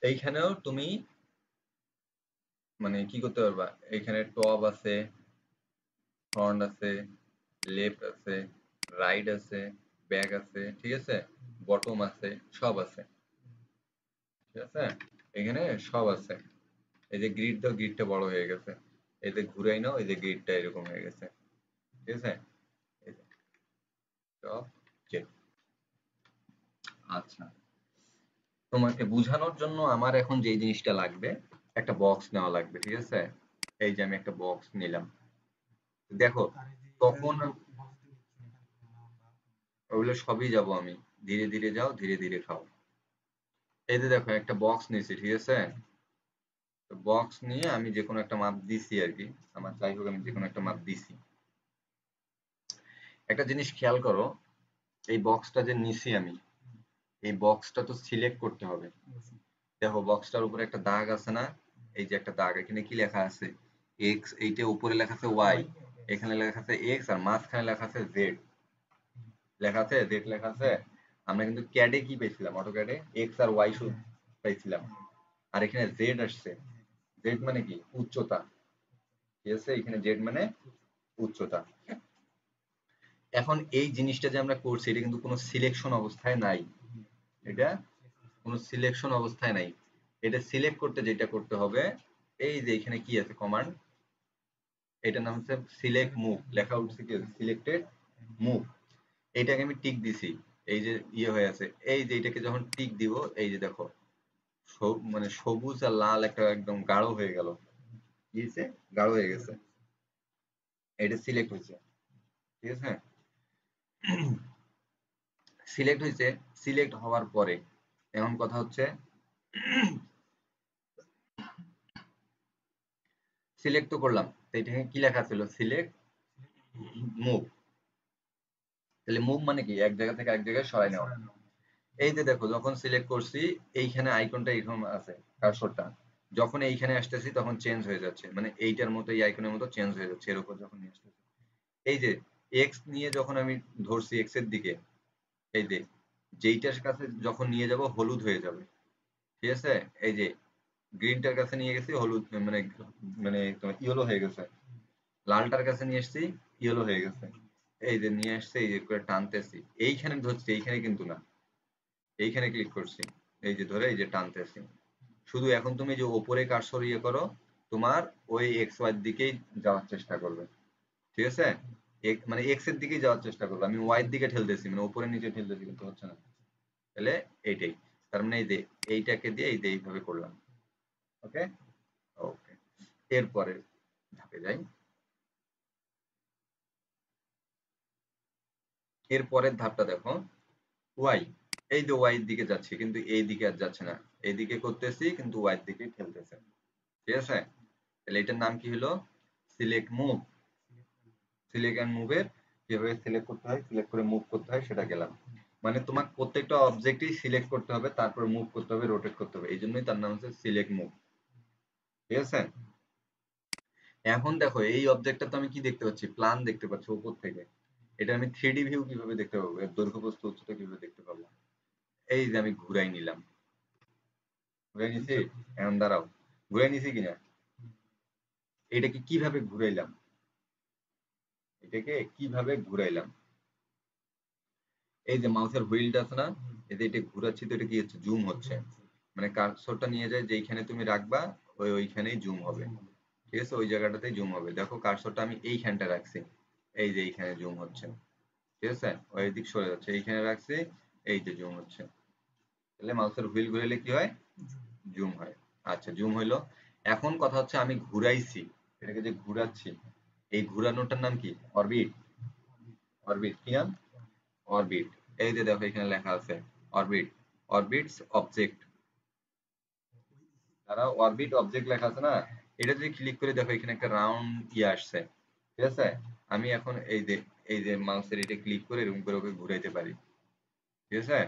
এইখানেও তুমি মানে কি করতে পারবা, এখানে টপ আছে, ফ্রন্ট আছে, লেফট আছে, রাইট আছে, ব্যাক আছে, ঠিক আছে, বটম আছে, সব আছে। ঠিক আছে, এখানে সব আছে। এই যে গ্রিড দাও, গ্রিডটা বড় হয়ে গেছে, এই যে ঘুরাই নাও, এই যে গ্রিডটা এরকম হয়ে গেছে। ঠিক আছে, এই যে টপ চেক। আচ্ছা, তোমাকে বোঝানোর জন্য আমার এখন যে জিনিসটা লাগবে, একটা বক্স নেওয়া লাগবে। ঠিক আছে, এই যে আমি একটা বক্স নিলাম, দেখো তখন ওগুলো সবই যাব আমি, ধীরে ধীরে যাও, ধীরে ধীরে খাও। এই যে দেখো একটা বক্স নিয়েছি, ঠিক আছে, তো বক্স নিয়ে আমি যে কোনো একটা মাপ দিছি আর কি, আমার যাই হোক আমি যে কোনো একটা মাপ দিছি। একটা জিনিস খেয়াল করো, এই বক্সটা যে নিছি আমি, এই বক্সটা তো সিলেক্ট করতে হবে। দেখো বক্সটার উপরে একটা দাগ আছে না, এই যে একটা দাগ, এখানে কি লেখা আছে, এক্স, এইটা উপরে লেখা আছে ওয়াই, এখানে লেখা আছে এক্স, আর মাঝখানে লেখা আছে জেড, লেখা আছে জেড লেখা আছে। আমরা কিন্তু ক্যাডে কি পেয়েছিলাম, অটো ক্যাডে এক্স আর ওয়াই শুধু পাইছিলাম, আর এখানে জেড আসছে, জেড মানে কি উচ্চতা। ঠিক আছে, এখানে জেড মানে উচ্চতা। এখন এই জিনিসটা যে আমরা করছি এটা কিন্তু কোনো সিলেকশন অবস্থায় নাই, এটা কোনো সিলেকশন অবস্থায় নাই। এটা সিলেক্ট করতে যেটা করতে হবে, এই যে এখানে কি আছে কমান্ড, এটার নাম হচ্ছে সিলেক্ট মুভ, লেখা উঠছে কি সিলেক্টেড মুভ, এইটাকে আমি টিক দিছি, এই যে ইয়ে হয়ে আছে, এই যে এটাকে যখন টিক দিব, এই যে দেখো মানে সবুজ আর লাল একটা একদম গাঢ় হয়ে গেল, কি হয়েছে, গাঢ় হয়ে গেছে, এটা সিলেক্ট হয়েছে। ঠিক আছে, সিলেক্ট হয়েছে, সিলেক্ট হওয়ার পরে এখন কথা হচ্ছে সিলেক্ট তো করলাম, তো এটাকে কি লেখা ছিল, সিলেক্ট মুভ। তাহলে মুভ মানে কি এক জায়গা থেকে আরেক জায়গায় সরাই নেওয়া। এই যে দেখো যখন সিলেক্ট করছি এইখানে আইকনটা এরকম আছে কার্সরটা, যখন এইখানে আসতেছি তখন চেঞ্জ হয়ে যাচ্ছে, মানে এইটার মতো এই আইকনের মতো চেঞ্জ হয়ে যাচ্ছে এর উপর যখন নিয়ে আসতেছি। এই যে এক্স নিয়ে যখন আমি ধরছি এক্স এর দিকে, এই যে যেইটার কাছে যখন নিয়ে যাব হলুদ হয়ে যাবে, ঠিক আছে? এই যে গ্রিনটার কাছে নিয়ে গেছি হলুদ, মানে মানে তোমার ইয়েলো হয়ে গেছে, লালটার কাছে নিয়ে এসেছি ইয়েলো হয়ে গেছে। এই যে নিয়ে আসছে এই যে করে টানতেছি এইখানে ধরছি, এইখানে কিন্তু না, এইখানে ক্লিক করছি, এই যে ধরে এই যে টানতেছি। শুধু এখন তুমি যে ওপরে কার্সর ইয়ে করো, তোমার ওই এক্স ওয়াই দিকেই যাওয়ার চেষ্টা করবে, ঠিক আছে? মানে এক্স এর দিকেই যাওয়ার চেষ্টা করবে, আমি ওয়াই এর দিকে ঠেলতেছি মানে উপরে নিচে ঠেলতেছি কিন্তু হচ্ছে না। তাহলে এইটাই, তার মানে এই যে এইটাকে দিয়ে এই যে এইভাবে করলাম। ওকে, ওকে, এরপরে ধাপে যাই। এর পরের ধাপটা দেখো, ওয়াই, এই যে ওয়াই এর দিকে যাচ্ছে কিন্তু এই দিকে আর যাচ্ছে না, এইদিকে করতেছি কিন্তু ওয়াই এর দিকে ঠেলতেছে, ঠিক আছে? তাহলে এটার নাম কি হলো? Select move. সিলেক্ট এন্ড মুভের কিভাবে সিলেক্ট করতে হয়, সিলেক্ট করে মুভ করতে হয় সেটা গেলাম। মানে তোমার প্রত্যেকটা অবজেক্টই সিলেক্ট করতে হবে, তারপর মুভ করতে হবে, রোটেট করতে হবে, এই জন্যই তার নাম হচ্ছে সিলেক্ট মুভ, ঠিক আছে? এখন দেখো এই অবজেক্টটা তো আমি কি দেখতে পাচ্ছি, প্ল্যান দেখতে পাচ্ছি উপর থেকে। এটা আমি 3D ভিউ কিভাবে দেখতে পাবো, এর দৈর্ঘ্য প্রস্থ উচ্চতা কিভাবে দেখতে পাবো? এই যে আমি ঘুরাই নিলাম, ঘুরাই নিছি, এখন দাঁড়াও, ঘুরাই নিছি কিনা, এটাকে কিভাবে ঘুরাইলাম, এটাকে কিভাবে ঘুরাইলাম? এই যে মাউসের হুইলটা আছে না, এই যে এটা ঘুরাচ্ছি তো এটা কি হচ্ছে, জুম হচ্ছে, মানে কার্সরটা নিয়ে যায় যেইখানে তুমি রাখবা ওইখানেই জুম হবে, ঠিক আছে? ওই জায়গাটাতেই জুম হবে। দেখো কার্সরটা আমি এইখানটা রাখছি, এই যে এইখানে জুম হচ্ছে, ঠিক আছে? ওই দিক সরে যাচ্ছে, এইখানে রাখছি, এই যে জুম হচ্ছে। তাহলে মাউসের হুইল ঘুরাইলে কি হয়? জুম হয়। আচ্ছা, জুম হইলো। এখন কথা হচ্ছে আমি ঘুরাইছি, এটাকে যে ঘুরাচ্ছি, এই ঘুরানোটার নাম কি? অরবিট। অরবিট কি নাম? অরবিট। এই যে দেখো এখানে লেখা আছে অরবিট, অরবিটস অবজেক্ট, তারা অরবিট অবজেক্ট লেখা আছে না, এটা যদি ক্লিক করে দেখো এখানে একটা রাউন্ড ইয়ে আসছে, ঠিক আছে? আমি এখন এই যে মাউসের এটা ক্লিক করে এরকম করে ওকে ঘুরাইতে পারি, ঠিক আছে?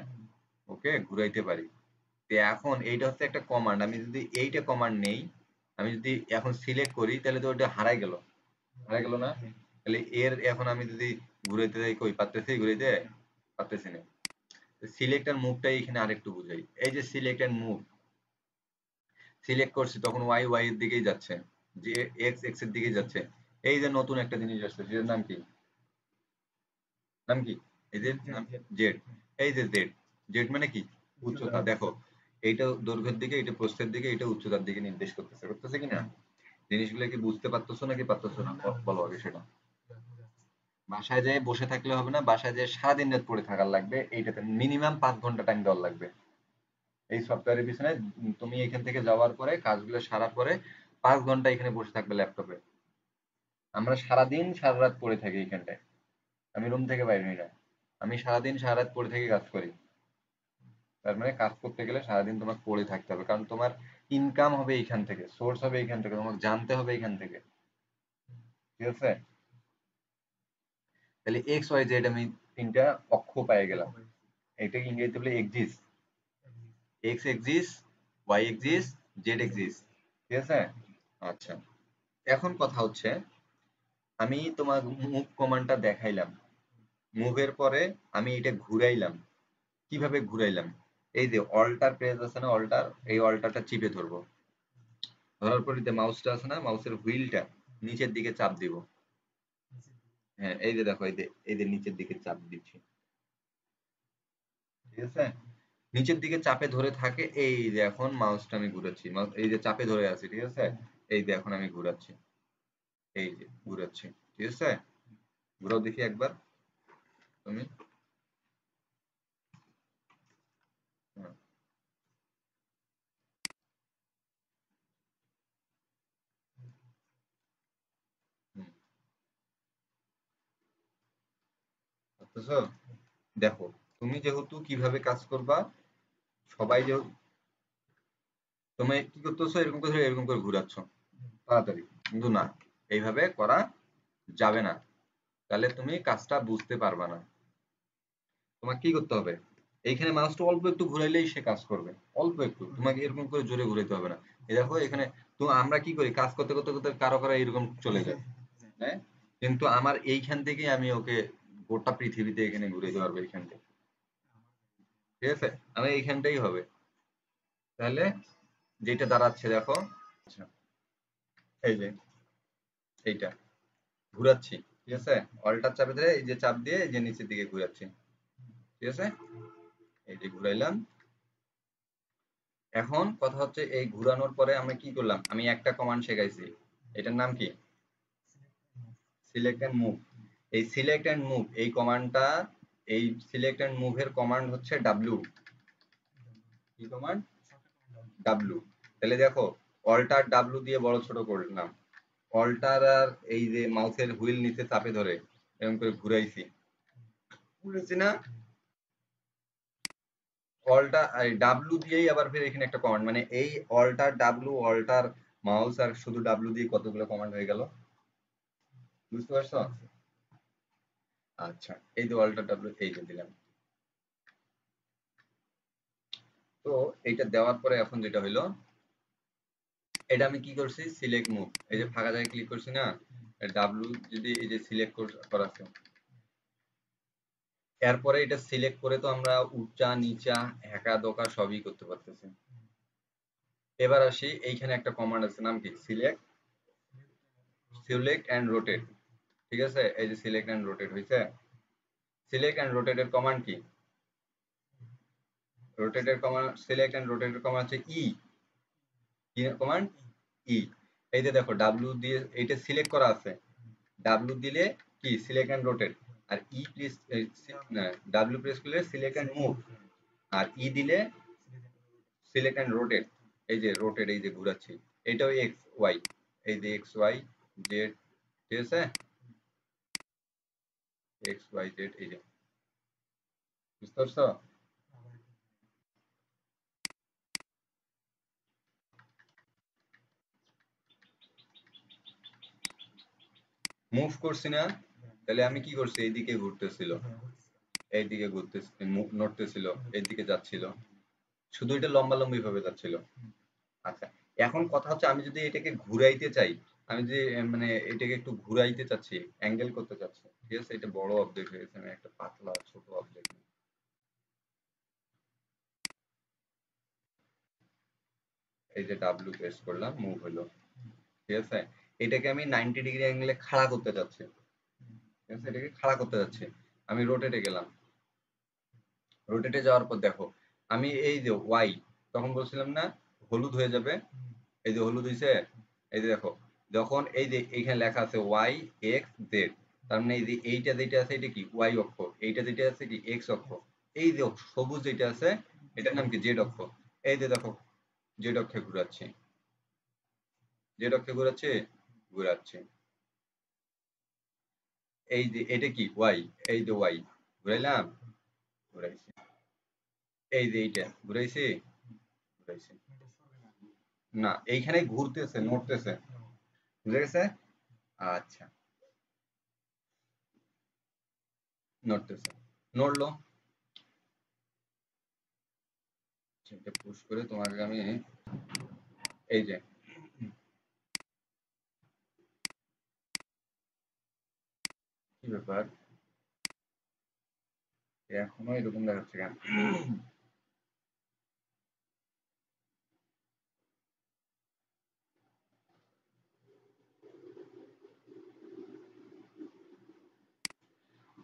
ওকে ঘুরাইতে পারি। তো এখন এইটা হচ্ছে একটা কমান্ড, আমি যদি এইটা কমান্ড নেই, আমি যদি এখন সিলেক্ট করি তাহলে তো ওটা হারাই গেল, হারাই গেল না? তাহলে এর এখন আমি যদি ঘুরাইতে যাই, কই পারতেছি ঘুরাইতে? পারতেছি না। সিলেক্ট এন্ড মুভটাই এখানে আরেকটু বুঝাই। এই যে সিলেক্ট এন্ড মুভ, সিলেক্ট করছি তখন ওয়াই ওয়াই এর দিকেই যাচ্ছে, যে এক্স এক্স এর দিকেই যাচ্ছে। এই যে নতুন একটা জিনিস আসছে সেটার নাম কি? নাম কি? এই যে নাম জেড। এই যে জেড, জেড মানে কি? উচ্চতা। দেখো এইটা দৈর্ঘ্যের দিকে, এটা প্রস্থের দিকে, এটা উচ্চতার দিকে নির্দেশ করতেছে, করতেছে কিনা? জিনিসগুলো কি বুঝতে পারতেছো নাকি পারতেছো না? বলো আগে সেটা। বাসায় যেয়ে বসে থাকলে হবে না, বাসায় যেয়ে সারাদিন নেট পড়ে থাকার লাগবে, এইটাতে মিনিমাম 5 ঘন্টা টাইম দেওয়ার লাগবে এই সফটওয়্যারের পিছনে। তুমি এখান থেকে যাওয়ার পরে কাজগুলো সারার পরে 5 ঘন্টা এখানে বসে থাকবে ল্যাপটপে। আমরা সারাদিন সারা রাত পড়ে থাকি এইখানটায়, আমি রুম থেকে বাইরে হই না, আমি সারাদিন সারা রাত পড়ে থেকে কাজ করি। তার মানে কাজ করতে গেলে সারাদিন তোমার পড়ে থাকতে হবে, কারণ তোমার ইনকাম হবে এইখান থেকে, সোর্স হবে এইখান থেকে, তোমাকে জানতে হবে এইখান থেকে, ঠিক আছে? তাহলে এক্স ওয়াই জেড আমি তিনটা অক্ষ পেয়ে গেলাম। এটাকে ইংরেজিতে বলে axis, X axis, Y axis, Z axis, ঠিক আছে? আচ্ছা, এখন কথা হচ্ছে আমি তোমার মুভ কমান্ডটা দেখাইলাম, মুভের পরে আমি এটা ঘুরাইলাম, কিভাবে ঘুরাইলাম? এই যে অল্টার প্রেস আছে না, অল্টার, এই অল্টারটা চিপে ধরবো, ধরার পরে যে মাউসটা আছে না, মাউসের হুইলটা নিচের দিকে চাপ দিব। হ্যাঁ, এই যে দেখো এই যে নিচের দিকে চাপ দিচ্ছি, ঠিক আছে? নিচের দিকে চাপে ধরে থাকে, এই যে এখন মাউসটা আমি ঘুরাচ্ছি, এই যে চাপে ধরে আছে, ঠিক আছে? এই যে এখন আমি ঘুরাচ্ছি, এই যে ঘুরাচ্ছি, ঠিক আছে? ঘুরাও দেখি একবার তুমি। হ্যাঁ, হুম, বুঝতেছো? দেখো তুমি যেহেতু কিভাবে কাজ করবা, সবাই যেহেতু তুমি কি করতেছো, এরকম করে ঘুরাচ্ছ তাড়াতাড়ি, কিন্তু না, এইভাবে করা যাবে না, তাহলে তুমি কাজটা বুঝতে পারবা না, তোমাকে কি করতে হবে, এইখানে মাউসটা অল্প একটু ঘুরাইলেই সে কাজ করবে, অল্প একটু, তোমাকে এরকম করে জোরে ঘুরাইতে হবে না। এই দেখো এখানে তো আমরা কি করি, কাজ করতে করতে করতে কারো কারো এরকম চলে যায়, হ্যাঁ, কিন্তু আমার এইখান থেকে আমি ওকে গোটা পৃথিবীতে এখানে ঘুরাইতে পারবো এইখান থেকে, ঠিক আছে, আমি এইখানটাই হবে। তাহলে যেটা দাঁড়াচ্ছে দেখো, আচ্ছা এই যে এইটা ঘুরাচ্ছি, ঠিক আছে, অল্টার চাপে ধরে এই যে চাপ দিয়ে এই যে নিচের দিকে ঘুরাচ্ছি, ঠিক আছে, এই যে ঘুরাইলাম। এখন কথা হচ্ছে এই ঘুরানোর পরে আমরা কি করলাম, আমি একটা কমান্ড শেখাইছি, এটার নাম কি, সিলেক্ট এন্ড মুভ। এই সিলেক্ট এন্ড মুভ এই কমান্ডটা, এই সিলেক্ট এন্ড মুভের কমান্ড হচ্ছে ডাব্লিউ, কি কমান্ড, ডাব্লিউ। তাহলে দেখো অল্টার ডাব্লিউ দিয়ে বড় ছোট করলাম, অল্টার আর এই যে মাউসের হুইল নিচে চাপে ধরে এরকম করে ঘুরাইছি, ঘুরেছি না, অল্টার ডাব্লিউ দিয়েই আবার ফের এখানে একটা কমান্ড, মানে এই অল্টার ডাব্লিউ, অল্টার মাউস আর শুধু ডাব্লিউ দিয়ে কতগুলো কমান্ড হয়ে গেল, বুঝতে পারছো? আচ্ছা এই যে অল্টার ডাব্লিউ এই যে দিলাম। তো এইটা দেওয়ার পরে এখন যেটা হইলো, এটা আমি কি করছি, সিলেক্ট মুভ, এই যে ফাঁকা জায়গায় ক্লিক করছি না, ডাব্লিউ যদি এই যে সিলেক্ট করা আছে, এরপরে এটা সিলেক্ট করে তো আমরা উঁচা নিচা হ্যাকা দোকা সবই করতে পারতেছি। এবার আসি এইখানে একটা কমান্ড আছে, নাম কি, সিলেক্ট, সিলেক্ট এন্ড রোটেট, ঠিক আছে, এই যে সিলেক্ট এন্ড রোটেট হয়েছে, সিলেক্ট এন্ড রোটেটের কমান্ড কি, রোটেটের কমান্ড, সিলেক্ট এন্ড রোটেটের কমান্ড হচ্ছে ই, কি কমান্ড, ই। এই যে দেখো ডাব্লিউ দিয়ে এটা সিলেক্ট করা আছে, ডাব্লিউ দিলে কি সিলেক্ট এন্ড রোটেট, আর ই প্রেস, ডাব্লিউ প্রেস করলে সিলেক্ট এন্ড মুভ, আর ই দিলে সিলেক্ট এন্ড রোটেট, এই যে রোটেট এই যে ঘুরাচ্ছি, এটাও এক্স ওয়াই, এই যে এক্স ওয়াই জেড, ঠিক আছে, এক্স ওয়াই জেড, এই যে, বুঝতে পারছো? মুভ করছি না, তাহলে আমি কি করছি, এইদিকে ঘুরতেছিল, এইদিকে ঘুরতেছিল, নড়তেছিল, এইদিকে যাচ্ছিল, শুধু এটা লম্বালম্বি ভাবে যাচ্ছিল। আচ্ছা এখন কথা হচ্ছে আমি যদি এটাকে ঘুরাইতে চাই, আমি যে মানে এটাকে একটু ঘুরাইতে চাচ্ছি, অ্যাঙ্গেল করতে চাচ্ছি, ঠিক আছে, এটা বড় অবজেক্ট হয়ে গেছে, আমি একটা পাতলা ছোট অবজেক্ট, এই যে ডাব্লিউ প্রেস করলাম, মুভ হলো, ঠিক আছে, এটাকে আমি 90 ডিগ্রি অ্যাঙ্গেলে খাড়া করতে চাচ্ছি, ঠিক আছে, এটাকে খাড়া করতে যাচ্ছি, আমি রোটেটে গেলাম, রোটেটে যাওয়ার পর দেখো আমি এই যে ওয়াই, তখন বলছিলাম না হলুদ হয়ে যাবে, এই যে হলুদ হয়েছে, এই যে দেখো যখন এই যে এখানে লেখা আছে ওয়াই এক্স জেড, তার মানে এই যে এইটা যেটা আছে এটা কি ওয়াই অক্ষ, এইটা যেটা আছে কি এক্স অক্ষ, এই যে সবুজ যেটা আছে এটার নাম কি জেড অক্ষ, এই যে দেখো জেড অক্ষে ঘুরাচ্ছে, জেড অক্ষে ঘুরাচ্ছে, ঘুরাচ্ছে, এই যে এটা কি ওয়াই, এই যে ওয়াই ঘুরাইলাম, ঘুরাইছি, এই যে এইটা ঘুরাইছি, ঘুরাইছি, না এইখানে ঘুরতেছে নড়তেছে, বুঝে গেছে, আচ্ছা নড়তেছে, নড়লো, সেটা পুশ করে তোমাকে আমি এই যে, কি ব্যাপার, এখনো এরকম দেখাচ্ছে কেন,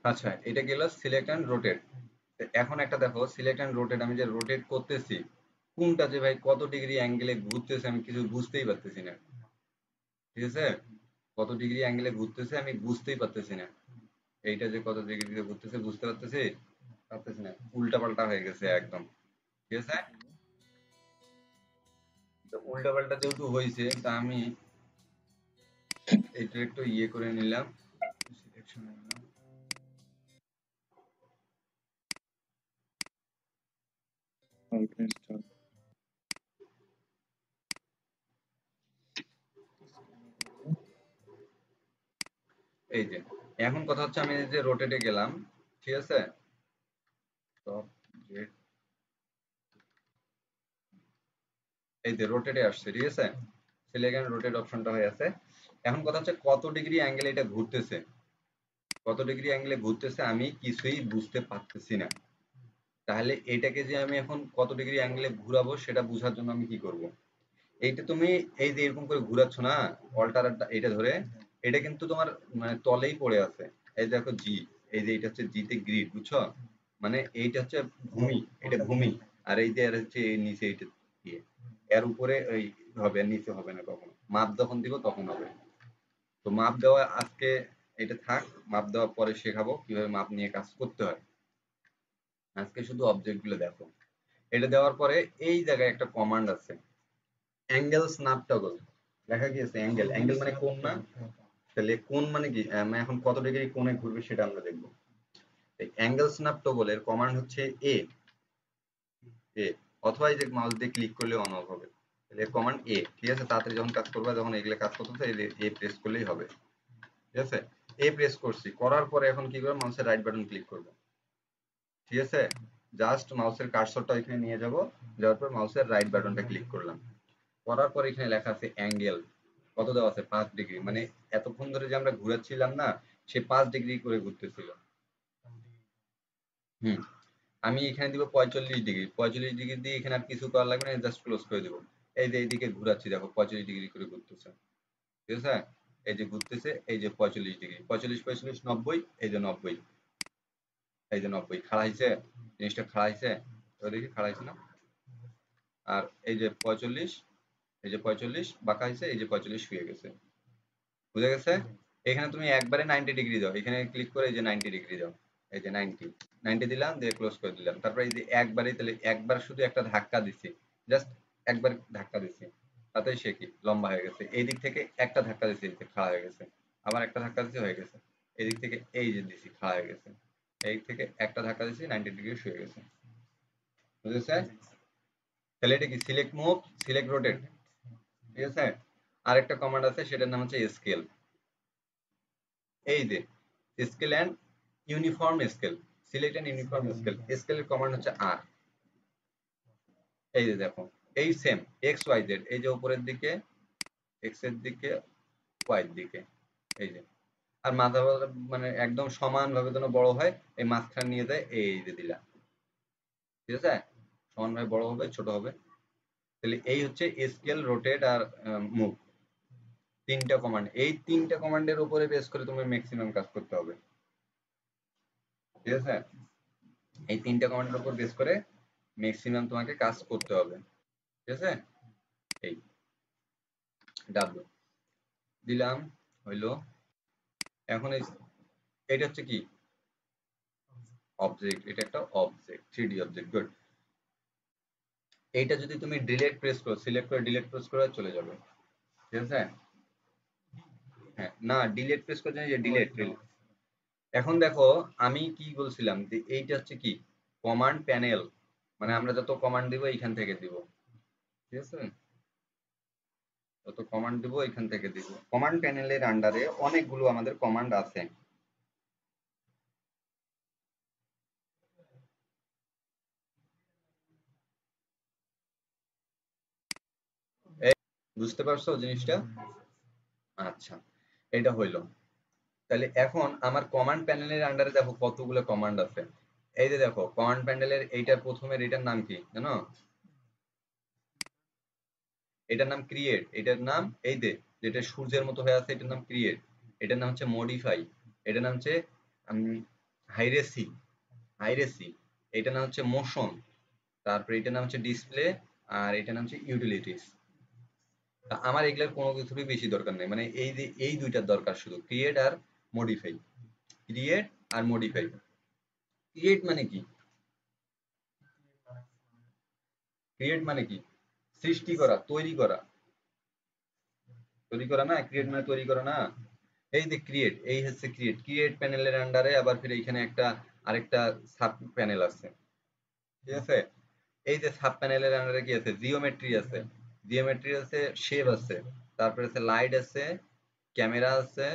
আচ্ছা এটা গেল সিলেক্ট এন্ড রোটেট। এখন একটা দেখো সিলেক্ট এন্ড রোটেট, আমি যে রোটেট করতেছি কোনটা যে ভাই কত ডিগ্রি অ্যাঙ্গেলে ঘুরতেছে আমি কিছু বুঝতেই পারতেছি না, ঠিক আছে, কত ডিগ্রি অ্যাঙ্গেলে ঘুরতেছে আমি বুঝতেই পারতেছি না, এইটা যে কত ডিগ্রিতে ঘুরতেছে বুঝতে পারতেছি, পারতেছি না, উল্টা পাল্টা হয়ে গেছে একদম, ঠিক আছে, তো উল্টা পাল্টা যেহেতু হয়েছে তা আমি এটা একটু ইয়ে করে নিলাম, সিলেকশন নিলাম, এই যে এখন কথা হচ্ছে আমি এই যে রোটেটে গেলাম, ঠিক আছে, এই যে রোটেটে আসছে, ঠিক আছে, সিলেক্ট এন্ড রোটেট অপশনটা হয়ে আছে। এখন কথা হচ্ছে কত ডিগ্রি অ্যাঙ্গেল এটা ঘুরতেছে, কত ডিগ্রি অ্যাঙ্গেলে ঘুরতেছে আমি কিছুই বুঝতে পারতেছি না। তাহলে এটাকে যে আমি এখন কত ডিগ্রি অ্যাঙ্গেলে ঘুরাবো সেটা বোঝার জন্য আমি কি করব, এইটা তুমি এই যে এরকম করে ঘুরাচ্ছ না অল্টারটা, এটা ধরে, এটা কিন্তু তোমার মানে তলেই পড়ে আছে। এই দেখো জি, এই যে এটা হচ্ছে জিতে গ্রিড, বুঝছো, মানে এইটা হচ্ছে ভূমি, এটা ভূমি, আর এই যে এর হচ্ছে এই নিচে এইটা ইয়ে, এর উপরে এই হবে, আর নিচে হবে না, কখনো মাপ যখন দিব তখন হবে। তো মাপ দেওয়া আজকে এটা থাক, মাপ দেওয়ার পরে শেখাবো কিভাবে মাপ নিয়ে কাজ করতে হয়। আজকে শুধু অবজেক্ট গুলো দেখো। এটা দেওয়ার পরে এই জায়গায় একটা কমান্ড আছে, অ্যাঙ্গেল স্ন্যাপ টগল, লেখা কি আছে অ্যাঙ্গেল, অ্যাঙ্গেল মানে কোণ না, তাহলে কোণ মানে কি, মানে এখন কত ডিগ্রি কোণে ঘুরবে সেটা আমরা দেখবো। অ্যাঙ্গেল স্ন্যাপ টগলের কমান্ড হচ্ছে এ, এ, অথবা এই যে মাউস দিয়ে ক্লিক করলে অন অফ হবে, তাহলে কমান্ড এ, ঠিক আছে, তাড়াতাড়ি যখন কাজ করবে, যখন এগুলো কাজ করতেছে এই এ প্রেস করলেই হবে, ঠিক আছে। এ প্রেস করছি, করার পরে এখন কি করবো, মাউসের রাইট বাটন ক্লিক করব, ঠিক আছে, জাস্ট মাউসের কার্সরটা এখানে নিয়ে যাব, যাওয়ার পর মাউসের রাইট বাটনটা ক্লিক করলাম, করার পর এখানে লেখা আছে অ্যাঙ্গেল, কত দেওয়া আছে 5 ডিগ্রি, মানে এতক্ষণ ধরে যে আমরা ঘুরাচ্ছিলাম না, সে 5 ডিগ্রি করে ঘুরতেছিল। হুম, আমি এখানে দিব 45 ডিগ্রি, 45 ডিগ্রি দিয়ে এখানে আর কিছু করা লাগবে না, জাস্ট ক্লোজ করে দিব। এই যে এইদিকে ঘুরাচ্ছি দেখো 45 ডিগ্রি করে ঘুরতেছে, ঠিক আছে, এই যে ঘুরতেছে, এই যে 45 ডিগ্রি, 45 45 90, এই যে 90, এই যে 90 খাড়া হয়েছে, জিনিসটা খাড়া হয়েছে, দেখি খাড়া হয়েছে না, আর এই যে 45, এই যে 45 বাঁকা হয়েছে, এই যে 45 শুয়ে গেছে, বুঝা গেছে। এখানে তুমি একবারে 90 ডিগ্রি দাও, এখানে ক্লিক করে এই যে 90 ডিগ্রি দাও, এই যে 90, 90 দিলাম, দিয়ে ক্লোজ করে দিলাম, তারপরে এই যে একবারে, তাহলে একবার শুধু একটা ধাক্কা দিছি, জাস্ট একবার ধাক্কা দিছি, তাতেই সে কি লম্বা হয়ে গেছে। এই দিক থেকে একটা ধাক্কা দিছি, এই যে খাড়া হয়ে গেছে, আবার একটা ধাক্কা দিছি হয়ে গেছে, এই দিক থেকে এই যে দিছি খাড়া হয়ে গেছে, এই দিক থেকে একটা ধাক্কা দিছি 90 ডিগ্রি শুয়ে গেছে, বুঝেছে। তাহলে এটা কি সিলেক্ট মুভ, সিলেক্ট রোটেট, ঠিক আছে। আরেকটা কমান্ড আছে সেটার নাম হচ্ছে স্কেল, এই যে scale and uniform scale, select and uniform scale, স্কেলের কমান্ড হচ্ছে আর, এই যে দেখো, এই সেম এক্স ওয়াই জেড, এই যে উপরের দিকে এক্স এর দিকে, ওয়াই এর দিকে, এই যে, আর মাথা মানে একদম সমান ভাবে যেন বড় হয়, এই মাঝখানে নিয়ে যায়, এই যে দিলা, ঠিক আছে, সমান ভাবে বড় হবে ছোট হবে। তাহলে এই হচ্ছে স্কেল, রোটেট আর মুভ, তিনটা কমান্ড, এই তিনটা কমান্ডের উপরে বেস করে তুমি ম্যাক্সিমাম কাজ করতে হবে, ঠিক আছে, এই তিনটা কমান্ডের উপর বেস করে ম্যাক্সিমাম তোমাকে কাজ করতে হবে, ঠিক আছে। এই ডাব্লিউ দিলাম, হইলো। এখন এই এটা হচ্ছে কি অবজেক্ট, এটা একটা অবজেক্ট, 3D অবজেক্ট, গুড। এইটা যদি তুমি ডিলিট প্রেস করো, সিলেক্ট করে ডিলিট প্রেস করে চলে যাবে, ঠিক আছে। হ্যাঁ, না ডিলিট প্রেস করে যে ডিলিট, এখন দেখো আমি কি বলছিলাম যে এইটা হচ্ছে কি কমান্ড প্যানেল, মানে আমরা যত কমান্ড দিব এইখান থেকে দিব, ঠিক আছে, যত কমান্ড দিব এখান থেকে দিব। কমান্ড প্যানেলের আন্ডারে অনেকগুলো আমাদের কমান্ড আছে, এই বুঝতে পারছো জিনিসটা, আচ্ছা, এটা হইলো। তাহলে এখন আমার কমান্ড প্যানেলের আন্ডারে দেখো কতগুলো কমান্ড আছে, এই যে দেখো কমান্ড প্যানেলের এইটার প্রথমের এটার নাম কি জানো, এটার নাম ক্রিয়েট, এটার নাম এই যে যেটা সূর্যের মতো হয়ে আছে এটার নাম ক্রিয়েট, এটার নাম হচ্ছে মডিফাই, এটার নাম হচ্ছে হাইরেসি, হাইরেসি, এটার নাম হচ্ছে মোশন, তারপরে এটার নাম হচ্ছে ডিসপ্লে, আর এটার নাম হচ্ছে ইউটিলিটিস। আমার এগুলোর কোনো কিছুরই বেশি দরকার নেই, মানে এই যে এই দুইটার দরকার শুধু, ক্রিয়েট আর মডিফাই, ক্রিয়েট আর মডিফাই। ক্রিয়েট মানে কি, ক্রিয়েট মানে কি সৃষ্টি করা, তৈরি করা, তৈরি করা না, ক্রিয়েট মানে তৈরি করা না। এই যে ক্রিয়েট, এই হচ্ছে ক্রিয়েট, ক্রিয়েট প্যানেলের আন্ডারে আবার ফিরে এখানে একটা আরেকটা সাব প্যানেল আছে, ঠিক আছে। এই যে সাব প্যানেলের আন্ডারে কি আছে, জিওমেট্রি আছে, জিওমেট্রি আছে, শেপ আছে, তারপরে আছে লাইট আছে, ক্যামেরা আছে,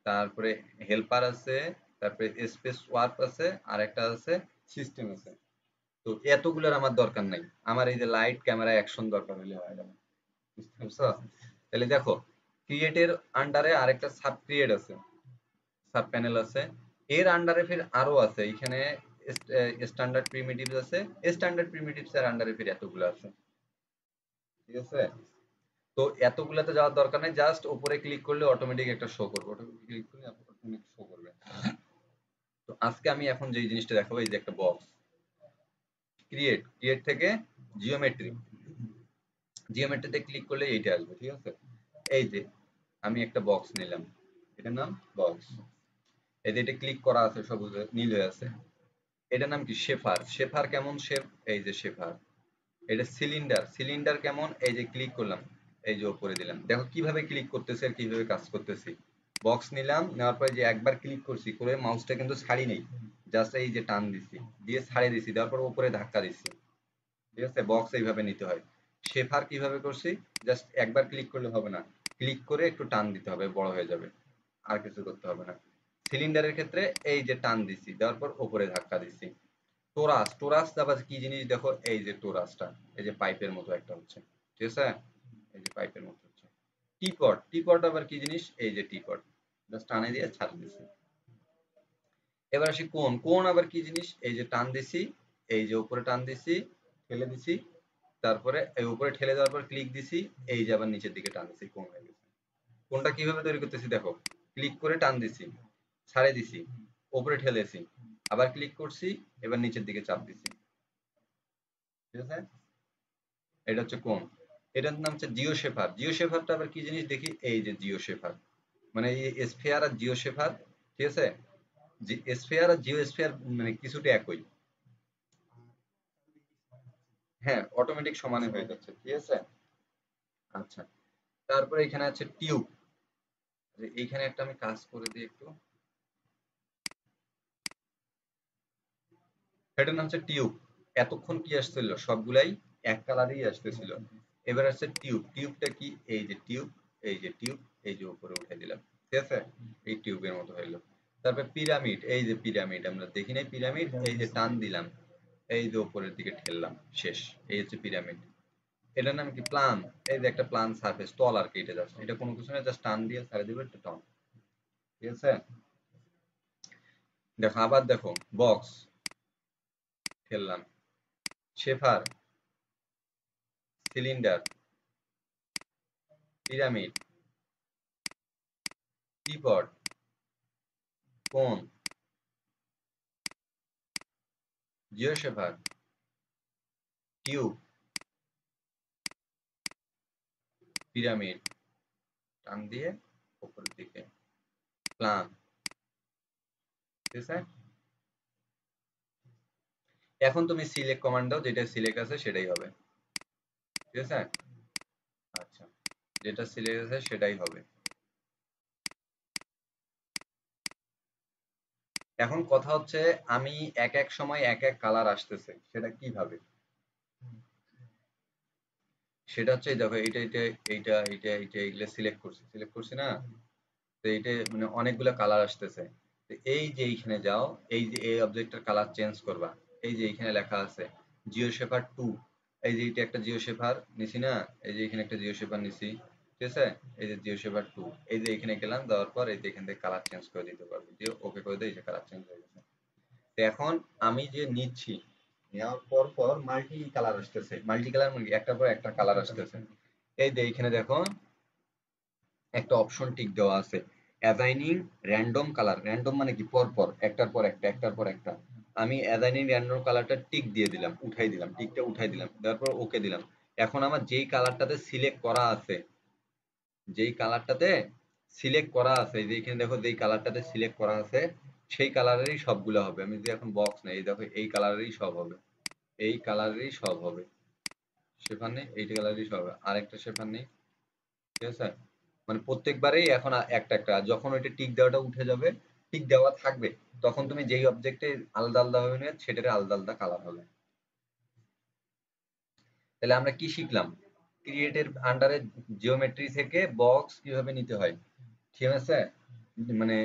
তারপরে হেল্পার আছে, তারপরে স্পেস ওয়ার্প আছে, আর একটা আছে সিস্টেম আছে। তো এতগুলোর আমার দরকার নাই, আমার এই যে লাইট ক্যামেরা অ্যাকশন দরকার হলে হয়। বুঝতে পারছো? তাহলে দেখো ক্রিয়েটের আন্ডারে আরেকটা সাব ক্রিয়েট আছে, সাব প্যানেল আছে, এর আন্ডারে ফির আরো আছে, এখানে স্ট্যান্ডার্ড প্রিমিটিভস আছে, স্ট্যান্ডার্ড প্রিমিটিভস এর আন্ডারে ফির এতগুলো আছে। ঠিক আছে? তো এতগুলাতে যাওয়ার দরকার নেই, জাস্ট উপরে ক্লিক করলে অটোমেটিক একটা শো করবে, অটোমেটিক ক্লিক করলে অটোমেটিক শো করবে। তো আজকে আমি এখন যে জিনিসটা দেখাবো, এই যে একটা বক্স ক্রিয়েট, ক্রিয়েট থেকে জিওমেট্রি, জিওমেট্রিতে ক্লিক করলে এইটা আসবে। ঠিক আছে? এই যে আমি একটা বক্স নিলাম, এটার নাম বক্স, এই যে এটা ক্লিক করা আছে সবুজ নীল হয়ে আছে, এটার নাম কি শেফার। শেফার কেমন শেপ, এই যে শেফার। এটা সিলিন্ডার, সিলিন্ডার কেমন, এই যে ক্লিক করলাম, এই যে উপরে দিলাম, দেখো কিভাবে ক্লিক করতেছে আর কিভাবে কাজ করতেছি। বক্স নিলাম, নেওয়ার পরে যে একবার ক্লিক করছি, করে মাউসটা কিন্তু ছাড়ি নেই, জাস্ট এই যে টান দিছি, দিয়ে ছাড়িয়ে দিছি, দেওয়ার পর উপরে ধাক্কা দিচ্ছি। ঠিক আছে? বক্স এইভাবে নিতে হয়। শেফার কিভাবে করছি, জাস্ট একবার ক্লিক করলে হবে না, ক্লিক করে একটু টান দিতে হবে, বড় হয়ে যাবে, আর কিছু করতে হবে না। সিলিন্ডারের ক্ষেত্রে এই যে টান দিছি, দেওয়ার পর উপরে ধাক্কা দিচ্ছি। টোরাস, টোরাস আবার কি জিনিস দেখো, এই যে টোরাসটা, এই যে পাইপের মতো একটা হচ্ছে। ঠিক আছে? এই যে পাইপের মতো হচ্ছে। টিপট, টিপট আবার কি জিনিস, এই যে টিপট, জাস্ট টানে দিয়ে ছাড় দিছি। এবার আসি কোণ, কোণ আবার কি জিনিস, এই যে টান দিছি, এই যে উপরে টান দিছি, ঠেলে দিছি, তারপরে এই উপরে ঠেলে দেওয়ার পর ক্লিক দিছি, এই যে আবার নিচের দিকে টান দিছি, কোণ হয়ে গেছে। কোণটা কিভাবে তৈরি করতেছি দেখো, ক্লিক করে টান দিছি, ছাড়ে দিছি, উপরে ঠেলেছি, আবার ক্লিক করছি, এবার নিচের দিকে চাপ দিছি। ঠিক আছে? এটা হচ্ছে কোণ। এটার নাম হচ্ছে জিও শেফার। জিও শেফারটা আবার কি জিনিস দেখি, এই যে জিও শেফার, মানে এই স্ফিয়ার আর জিও শেফার। ঠিক আছে? স্ফিয়ার আর জিও স্ফিয়ার মানে কিছুটা একই। হ্যাঁ, অটোমেটিক সমানে হয়ে যাচ্ছে। ঠিক আছে? আচ্ছা, তারপরে এখানে আছে টিউব, এইখানে একটা আমি কাজ করে দিই একটু, এটার নাম হচ্ছে টিউব। এতক্ষণ কি আসছিল, সবগুলাই এক কালারই আসতেছিল, এবার আসছে টিউব। টিউবটা কি, এই যে টিউব, এই যে টিউব, এই যে উপরে উঠে দিলাম। ঠিক আছে? এই টিউবের মতো হইলো। তারপর পিরামিড, এই যে পিরামিড, আমরা দেখি নাই পিরামিড, এই যে টান দিলাম, এই যে উপরের দিকে ঠেললাম, শেষ, এই হচ্ছে পিরামিড। এটার নাম কি প্লান, এই যে একটা প্লান সারফেস, তল আর কি, এটা জাস্ট, এটা কোনো কিছু না, জাস্ট টান দিয়ে ছেড়ে দিবে, একটা টন। ঠিক আছে? দেখো আবার দেখো, বক্স ঠেললাম, শেফার, সিলিন্ডার, পিরামিড, টিপট, কোণ, জিওশেফার, টিউব, পিরামিড, টান দিয়ে উপরের দিকে, প্লান। ঠিক আছে? এখন তুমি সিলেক্ট কমান্ড দাও, যেটা সিলেক্ট আছে সেটাই হবে। ঠিক আছে? আচ্ছা, যেটা সিলেক্ট আছে সেটাই হবে। এখন কথা হচ্ছে, আমি এক এক সময় এক এক কালার আসতেছে, সেটা কিভাবে, সেটা হচ্ছে এই দেখো, এইটা এইটা এইটা এইটা এইটা এগুলো সিলেক্ট করছি, সিলেক্ট করছি না, তো এইটা মানে অনেকগুলো কালার আসতেছে। তো এই যে এইখানে যাও, এই যে এই অবজেক্টের কালার চেঞ্জ করবা, এই যে এইখানে লেখা আছে জিও শেফার 2, এই যে এটা একটা জিও শেফার নিছি না, এই যে এখানে একটা জিও শেফার নিছি। ঠিক আছে? এই যে জিও শেফার 2, এই যে এখানে গেলাম, দেওয়ার পর এই যে এখান থেকে কালার চেঞ্জ করে দিতে পারবো, দিয়ে ওকে করে দিই, এই যে কালার চেঞ্জ হয়ে গেছে। তো এখন আমি যে নিচ্ছি, নেওয়ার পর পর মাল্টি কালার আসতেছে, মাল্টি কালার মানে একটার পর একটা কালার আসতেছে। এই যে এইখানে দেখো একটা অপশন টিক দেওয়া আছে, অ্যাসাইনিং র্যান্ডম কালার। র্যান্ডম মানে কি, পর পর একটার পর একটা, একটার পর একটা। আমি অ্যাসাইনিং র্যান্ডম কালারটা টিক দিয়ে দিলাম, উঠাই দিলাম, টিকটা উঠাই দিলাম, তারপর ওকে দিলাম। এখন আমার যেই কালারটাতে সিলেক্ট করা আছে, যেই কালারটাতে সিলেক্ট করা আছে, এই যে এখানে দেখো যেই কালারটাতে সিলেক্ট করা আছে, সেই কালারেরই সবগুলো হবে। আমি যদি এখন বক্স নেই, এই দেখো এই কালারেরই সব হবে, এই কালারেরই সব হবে। শেফার নেই, এই কালারেরই সব হবে, আরেকটা শেফার নেই। ঠিক আছে? মানে প্রত্যেকবারেই এখন একটা একটা, যখন ওইটা টিক দেওয়াটা উঠে যাবে, টিক দেওয়া থাকবে, তখন তুমি যেই অবজেক্টে আলাদা আলাদা ভাবে নেবে, সেটার আলাদা আলাদা কালার হবে। তাহলে আমরা কি শিখলাম, ক্রিয়েটের আন্ডারে জিওমেট্রি থেকে বক্স কিভাবে নিতে হয়। ঠিক আছে? মানে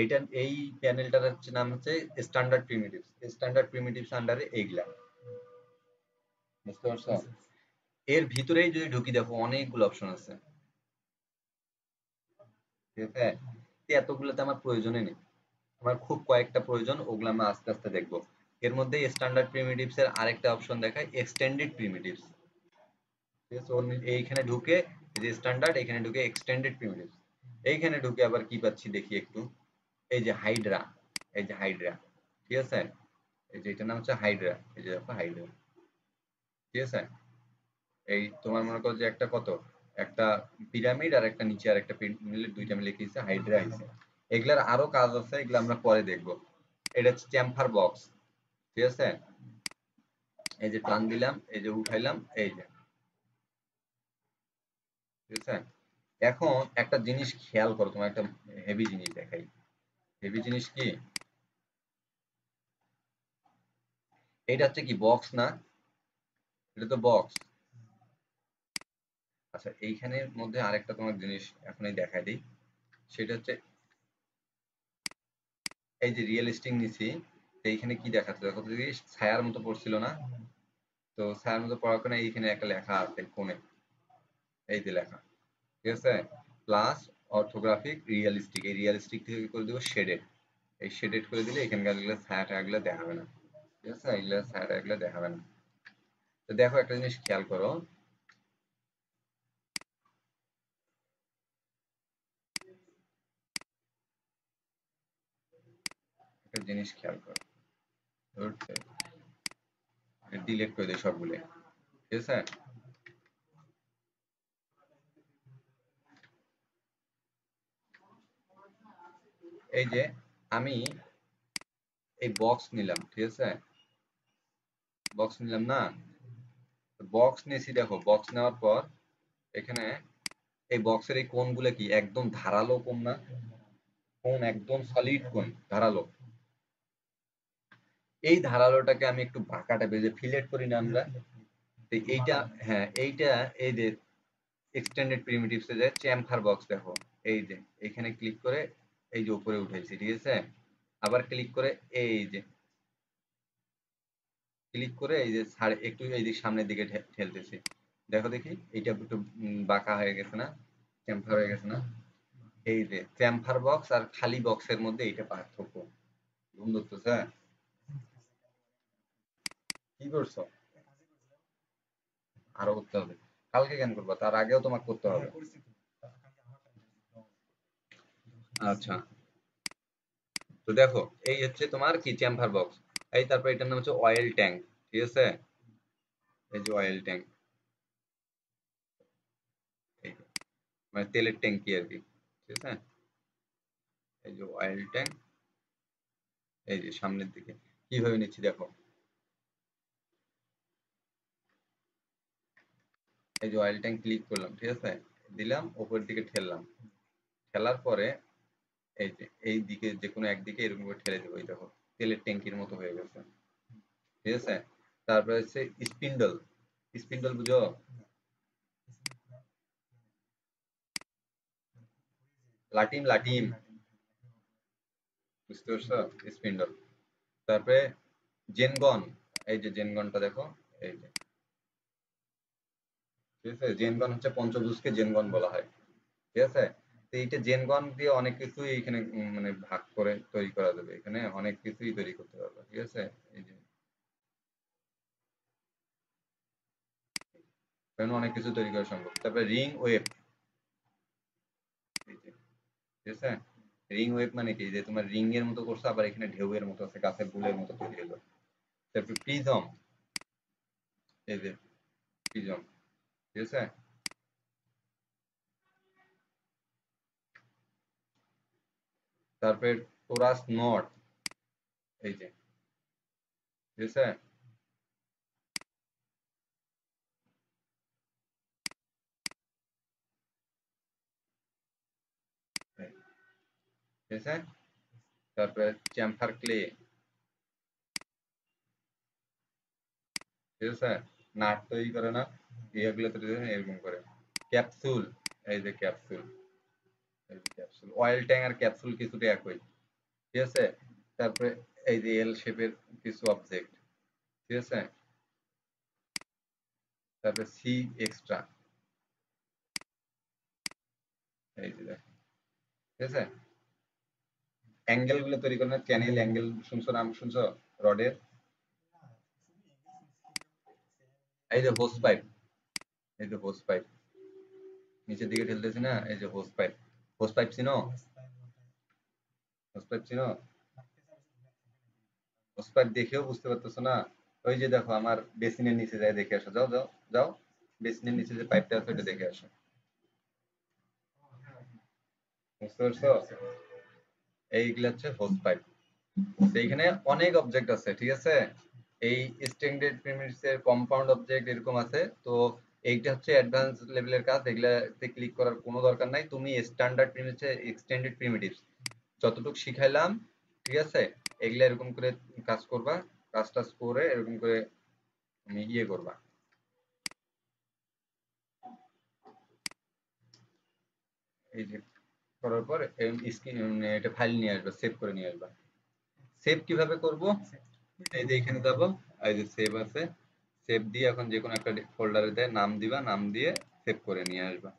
এইটা এই প্যানেলটার হচ্ছে নাম হচ্ছে স্ট্যান্ডার্ড প্রিমিটিভস। স্ট্যান্ডার্ড প্রিমিটিভস আন্ডারে এইগুলা, বুঝতে পারছো? এর ভিতরেই যদি ঢুকি দেখো অনেকগুলো অপশন আছে, ঠিক আছে? এতগুলোতে আমার প্রয়োজনই নেই, আমার খুব কয়েকটা প্রয়োজন, ওগুলো আমরা আস্তে আস্তে দেখবো। এর মধ্যে স্ট্যান্ডার্ড প্রিমিটিভস এর আরেকটা অপশন দেখায় এক্সটেন্ডেড প্রিমিটিভস, ঠিক আছে? এইখানে ঢুকে এই যে স্ট্যান্ডার্ড, এখানে ঢুকে এক্সটেন্ডেড প্রিমিটিভস, এইখানে ঢুকে আবার কি পাচ্ছি দেখি একটু, এই যে হাইড্রা, এই যে হাইড্রা, ঠিক আছে? এই যে এটার নাম হচ্ছে হাইড্রা, এই যে দেখো হাইড্রা, ঠিক আছে? এই তোমার মনে করো যে একটা কত, একটা পিরামিড আর একটা নিচে আর একটা মিলে দুইটা মিলে কি হচ্ছে হাইড্রা হইছে। এগুলার আরো কাজ আছে, এগুলো আমরা পরে দেখবো। এটা হচ্ছে চেম্বার বক্স, ঠিক আছে? এই যে টান দিলাম, এই যে উঠাইলাম, এই যে, ঠিক আছে? এখন একটা জিনিস খেয়াল করো, তোমার একটা হেভি জিনিস দেখাই। হেভি জিনিস কি, এটা হচ্ছে কি বক্স না? এটা তো বক্স। আচ্ছা এইখানের মধ্যে আরেকটা তোমার জিনিস এখনই দেখাই দিই, সেটা হচ্ছে এই যে রিয়েলিস্টিক নিছি, তো এইখানে কি দেখাচ্ছে দেখো তো দেখি, ছায়ার মতো পড়ছিল না? তো ছায়ার মতো পড়ার কারণে এইখানে একটা লেখা আছে কোণে, এই যে লেখা, ঠিক আছে? প্লাস অর্থোগ্রাফিক রিয়েলিস্টিক, এই রিয়েলিস্টিক থেকে কি করে দেবো শেডেড, এই শেডেড করে দিলে এখানকার এগুলো ছায়া টায়াগুলো দেখাবে না, ঠিক আছে? এগুলো ছায়া টায়াগুলো দেখাবে না। তো দেখো একটা জিনিস খেয়াল করো, একটা জিনিস খেয়াল করো, ডিলিট করে দিই সবগুলো, ঠিক আছে? এই যে আমি এই বক্স নিলাম, ঠিক আছে? বক্স নিলাম না? বক্স নিয়েছি, দেখো বক্স নেওয়ার পর এখানে এই বক্সের এই কোণগুলো কি একদম ধারালো কোণ না? কোণ একদম সলিড কোণ, ধারালো। এই ধারালোটাকে আমি একটু বাঁকা টাইপের যে ফিলেট করি না আমরা, তো এইটা, হ্যাঁ এইটা, এই যে এক্সটেন্ডেড প্রিমিটিভস এ যায় চেম্বার বক্স, দেখো এই যে এখানে ক্লিক করে এই যে উপরে উঠাইছি, ঠিক আছে? আবার ক্লিক করে এই যে ক্লিক করে এই যে ছাড় একটু এই দিক সামনের দিকে ঠেলতেছি, দেখো দেখি এইটা একটু বাঁকা হয়ে গেছে না? চেম্বার হয়ে গেছে না? এই যে চেম্বার বক্স আর খালি বক্সের মধ্যে এইটা পার্থক্য। ঘুম ধরতেছে? কি করছো? আরো করতে হবে? কালকে কেন করবা, তার আগেও তোমাকে করতে হবে। আচ্ছা, তো দেখো এই হচ্ছে তোমার কি চেম্বার বক্স, এই তারপর এটার নাম হচ্ছে অয়েল ট্যাঙ্ক, ঠিক আছে? এই যে অয়েল ট্যাঙ্ক, এই যে, মানে তেলের ট্যাঙ্কি আর কি, ঠিক আছে? এই যে অয়েল ট্যাঙ্ক, এই যে সামনের দিকে কিভাবে নিচ্ছি দেখো, এই যে অয়েল ট্যাঙ্ক ক্লিক করলাম, ঠিক আছে? দিলাম উপরের দিকে ঠেললাম, ঠেলার পরে এই যে এই দিকে যে কোনো একদিকে এরকম করে ঠেলে দেবো, এই দেখো তেলের ট্যাঙ্কির মতো হয়ে গেছে, ঠিক আছে? তারপরে হচ্ছে স্পিন্ডল, স্পিন্ডল বুঝো? লাটিম, লাটিম, বুঝতে পারছো? স্পিন্ডল। তারপরে জেনগন, এই যে জেনগনটা দেখো, এই যে, ঠিক আছে? জেনগন হচ্ছে পঞ্চভুজকে জেনগন বলা হয়, ঠিক আছে? তো এইটা জেনগন দিয়ে অনেক কিছুই এখানে মানে ভাগ করে তৈরি করা যাবে, এখানে অনেক কিছুই তৈরি করতে পারবে, ঠিক আছে? এই যে এখানে অনেক কিছু তৈরি করা সম্ভব। তারপরে রিং ওয়েভ, এই যে, ঠিক আছে? রিং ওয়েভ মানে কি, যে তোমার রিং এর মতো করছে আবার এখানে ঢেউয়ের মতো আছে, গাছের বুলের মতো তৈরি হলো। তারপরে প্রিজম, এই যে প্রিজম, ঠিক আছে? তারপরে টোরাস নট, এই যে, ঠিক আছে? ঠিক আছে? তারপরে চ্যাম্পার ক্লে, ঠিক আছে? নাট তৈরি করে না, এগুলো তৈরি করে এরকম করে। ক্যাপসুল, এই যে ক্যাপসুল, এই যে ক্যাপসুল, অয়েল ট্যাঙ্ক আর ক্যাপসুল কিছুটা একই, ঠিক আছে। তারপরে এই যে এল শেপের কিছু অবজেক্ট, ঠিক আছে। তারপরে সি এক্সট্রা, এই যে দেখো, ঠিক আছে। অ্যাঙ্গেল গুলো তৈরি করবে, চ্যানেল অ্যাঙ্গেল শুনছো, নাম শুনছো রডের? এই যে হোস পাইপ, এই যে হোস পাইপ নিচের দিকে ঠেলতেছি না, এই যে হোস পাইপ। হোস পাইপ চিনো? হোস পাইপ চিনো? হোস পাইপ দেখেও বুঝতে পারতেছো না? ওই যে দেখো আমার বেসিনের নিচে যায়, দেখে আসো, যাও যাও যাও, বেসিনের নিচে যে পাইপটা আছে ওটা দেখে আসো। বুঝতে পারছো? এইগুলা হচ্ছে হোস পাইপ। এইখানে অনেক অবজেক্ট আছে, ঠিক আছে। এই এক্সটেন্ডেড প্রিমিটিভস এর কম্পাউন্ড অবজেক্ট এরকম আছে। তো এইটা হচ্ছে অ্যাডভান্স লেভেলের কাজ, এগুলাতে ক্লিক করার কোনো দরকার নাই। তুমি স্ট্যান্ডার্ড প্রিমিটিভস এক্সটেন্ডেড প্রিমিটিভস যতটুকু শিখাইলাম, ঠিক আছে, এগুলা এরকম করে কাজ করবা, কাজ টাজ করে এরকম করে তুমি ইয়ে করবা। এই যে করার পর এটা ফাইল নিয়ে আসবা, সেভ করে নিয়ে আসবা। সেভ কিভাবে করব? এই যে এখানে যাব, এই যে সেভ আছে, সেভ দিয়ে এখন যে কোনো একটা ফোল্ডারে দেয় নাম দিবা, নাম দিয়ে সেভ করে নিয়ে আসবা।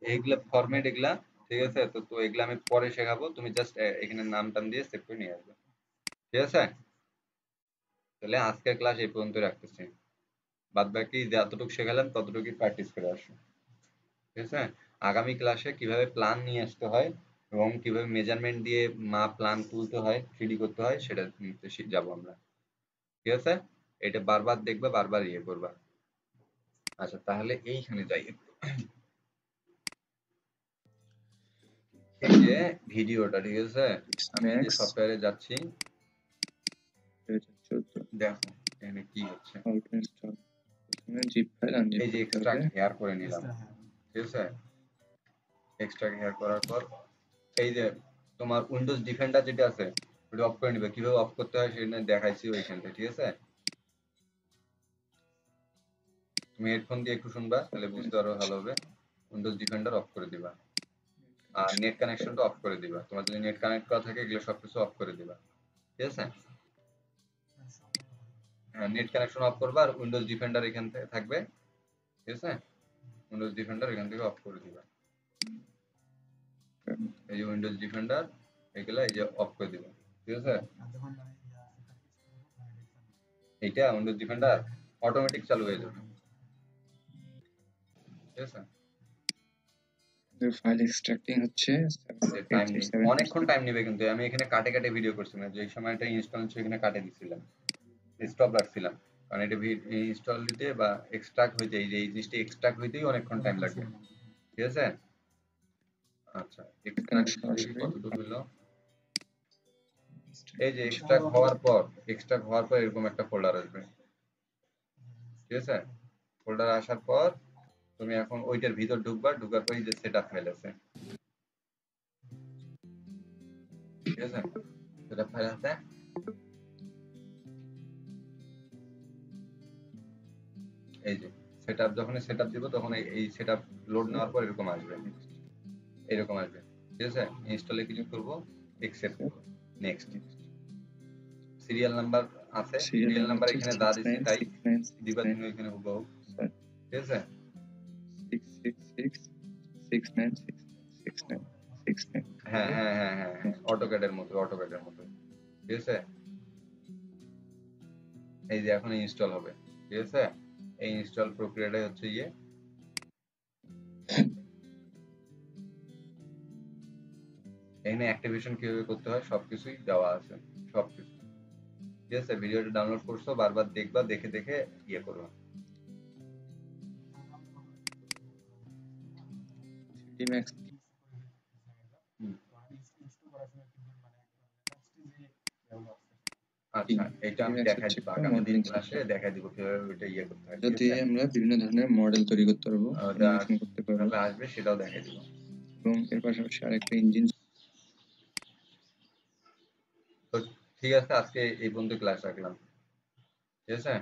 এইগুলা ফরম্যাট, এগুলা ঠিক আছে। তো তো এগুলা আমি পরে শেখাবো, তুমি জাস্ট এখানে নাম টাম দিয়ে সেভ করে নিয়ে আসবে, ঠিক আছে। তাহলে আজকের ক্লাস এই পর্যন্ত রাখতেছি, বাদ বাকি যতটুকু শেখালাম ততটুকুই প্র্যাকটিস করে আসো, ঠিক আছে। আগামী ক্লাসে কিভাবে প্ল্যান নিয়ে আসতে হয় এবং কিভাবে মেজারমেন্ট দিয়ে প্ল্যান তুলতে হয়, 3D করতে হয়, সেটা নিতে যাবো আমরা, ঠিক আছে। এটা বারবার দেখবা, বারবার ইয়ে করবা। আচ্ছা তাহলে এইখানে যাই একটু। এই যে ভিডিওটা, ঠিক আছে, আমি এই যে সফটওয়্যারে যাচ্ছি, দেখো এখানে কি হচ্ছে। এই যে এক্সট্রাক্ট হেয়ার করে নিলাম, ঠিক আছে। এক্সট্রাক্ট হেয়ার করার পর এই যে তোমার উইন্ডোজ ডিফেন্ডার যেটা আছে ওটা অফ করে নিবে। কিভাবে অফ করতে হয় সেটা দেখাইছি ওইখানটা, ঠিক আছে। তুমি হেডফোন দিয়ে একটু শুনবা, তাহলে বুঝতে পারো ভালো হবে। উইন্ডোজ ডিফেন্ডার অফ করে দিবা, আর নেট কানেকশনটা অফ করে দিবা। তোমার যদি নেট কানেক্ট করা থাকে এগুলো সবকিছু অফ করে দিবা, ঠিক আছে। হ্যাঁ, নেট কানেকশন অফ করবা, আর উইন্ডোজ ডিফেন্ডার এখান থেকে থাকবে, ঠিক আছে। উইন্ডোজ ডিফেন্ডার এখান থেকে অফ করে দিবা। এই যে উইন্ডোজ ডিফেন্ডার এগুলা এই যে অফ করে দিবা, ঠিক আছে। এইটা উইন্ডোজ ডিফেন্ডার অটোমেটিক চালু হয়ে যাবে, ঠিক আছে। ফাইল এক্সট্রাক্টিং হচ্ছে টাইম অনেকক্ষণ টাইম নেবে, কিন্তু আমি এখানে কাটে কাটে ভিডিও করছি না, যে সময়টা ইনস্টল হচ্ছে এখানে কাটে দিছিলাম, স্টপ রাখছিলাম। কারণ এটা ইনস্টল দিতে বা এক্সট্রাক্ট হইতে, এই যে এই জিনিসটা এক্সট্রাক্ট হইতেই অনেকক্ষণ টাইম লাগবে, ঠিক আছে। আচ্ছা এক্সট্রাক্ট দেখি কতটুকু হলো। এই যে এক্সট্রাক্ট হওয়ার পর এরকম একটা ফোল্ডার আসবে, ঠিক আছে। ফোল্ডার আসার পর তুমি এখন ওইটার ভিতর ঢুকবা, ঢুকার পর এই যে সেটআপ ফাইল আছে, ঠিক আছে। সেটআপ ফাইল আছে, এই যে সেটআপ, যখন সেটআপ দিব তখন এই সেটআপ লোড নেওয়ার পর এরকম আসবে, এরকম আসবে, ঠিক আছে। ইনস্টলে ক্লিক করব, অ্যাকসেপ্ট করব, নেক্সট। সিরিয়াল নাম্বার আছে, সিরিয়াল নাম্বার এখানে যা দিছি তাই দিবা তুমি এখানে হুবহু, ঠিক আছে। 666696969 হ্যাঁ হ্যাঁ হ্যাঁ হ্যাঁ হ্যাঁ, অটোক্যাডের মতো, অটোক্যাডের মতো, ঠিক আছে। এই যে এখন ইনস্টল হবে, ঠিক আছে। এই ইনস্টল প্রক্রিয়াটাই হচ্ছে ইয়ে। এখানে অ্যাক্টিভেশন কিভাবে করতে হয় সবকিছুই দেওয়া আছে, সবকিছু, ঠিক আছে। ভিডিওটা ডাউনলোড করছো, বারবার দেখবা, দেখে দেখে ইয়ে করবা। আচ্ছা এটা আমি দেখাই দিব আগামী দিন ক্লাসে, দেখাই দিব কিভাবে ওইটা ইয়ে করতে হয়, ঠিক যাতে আছে। আমরা বিভিন্ন ধরনের মডেল তৈরি করতে পারবো, অ্যানিমেশন করতে পারবো, কিভাবে আসবে সেটাও দেখাই দিব। এবং এর পাশাপাশি আরেকটা ইঞ্জিন। তো ঠিক আছে, আজকে এই পর্যন্ত ক্লাস রাখলাম, ঠিক আছে।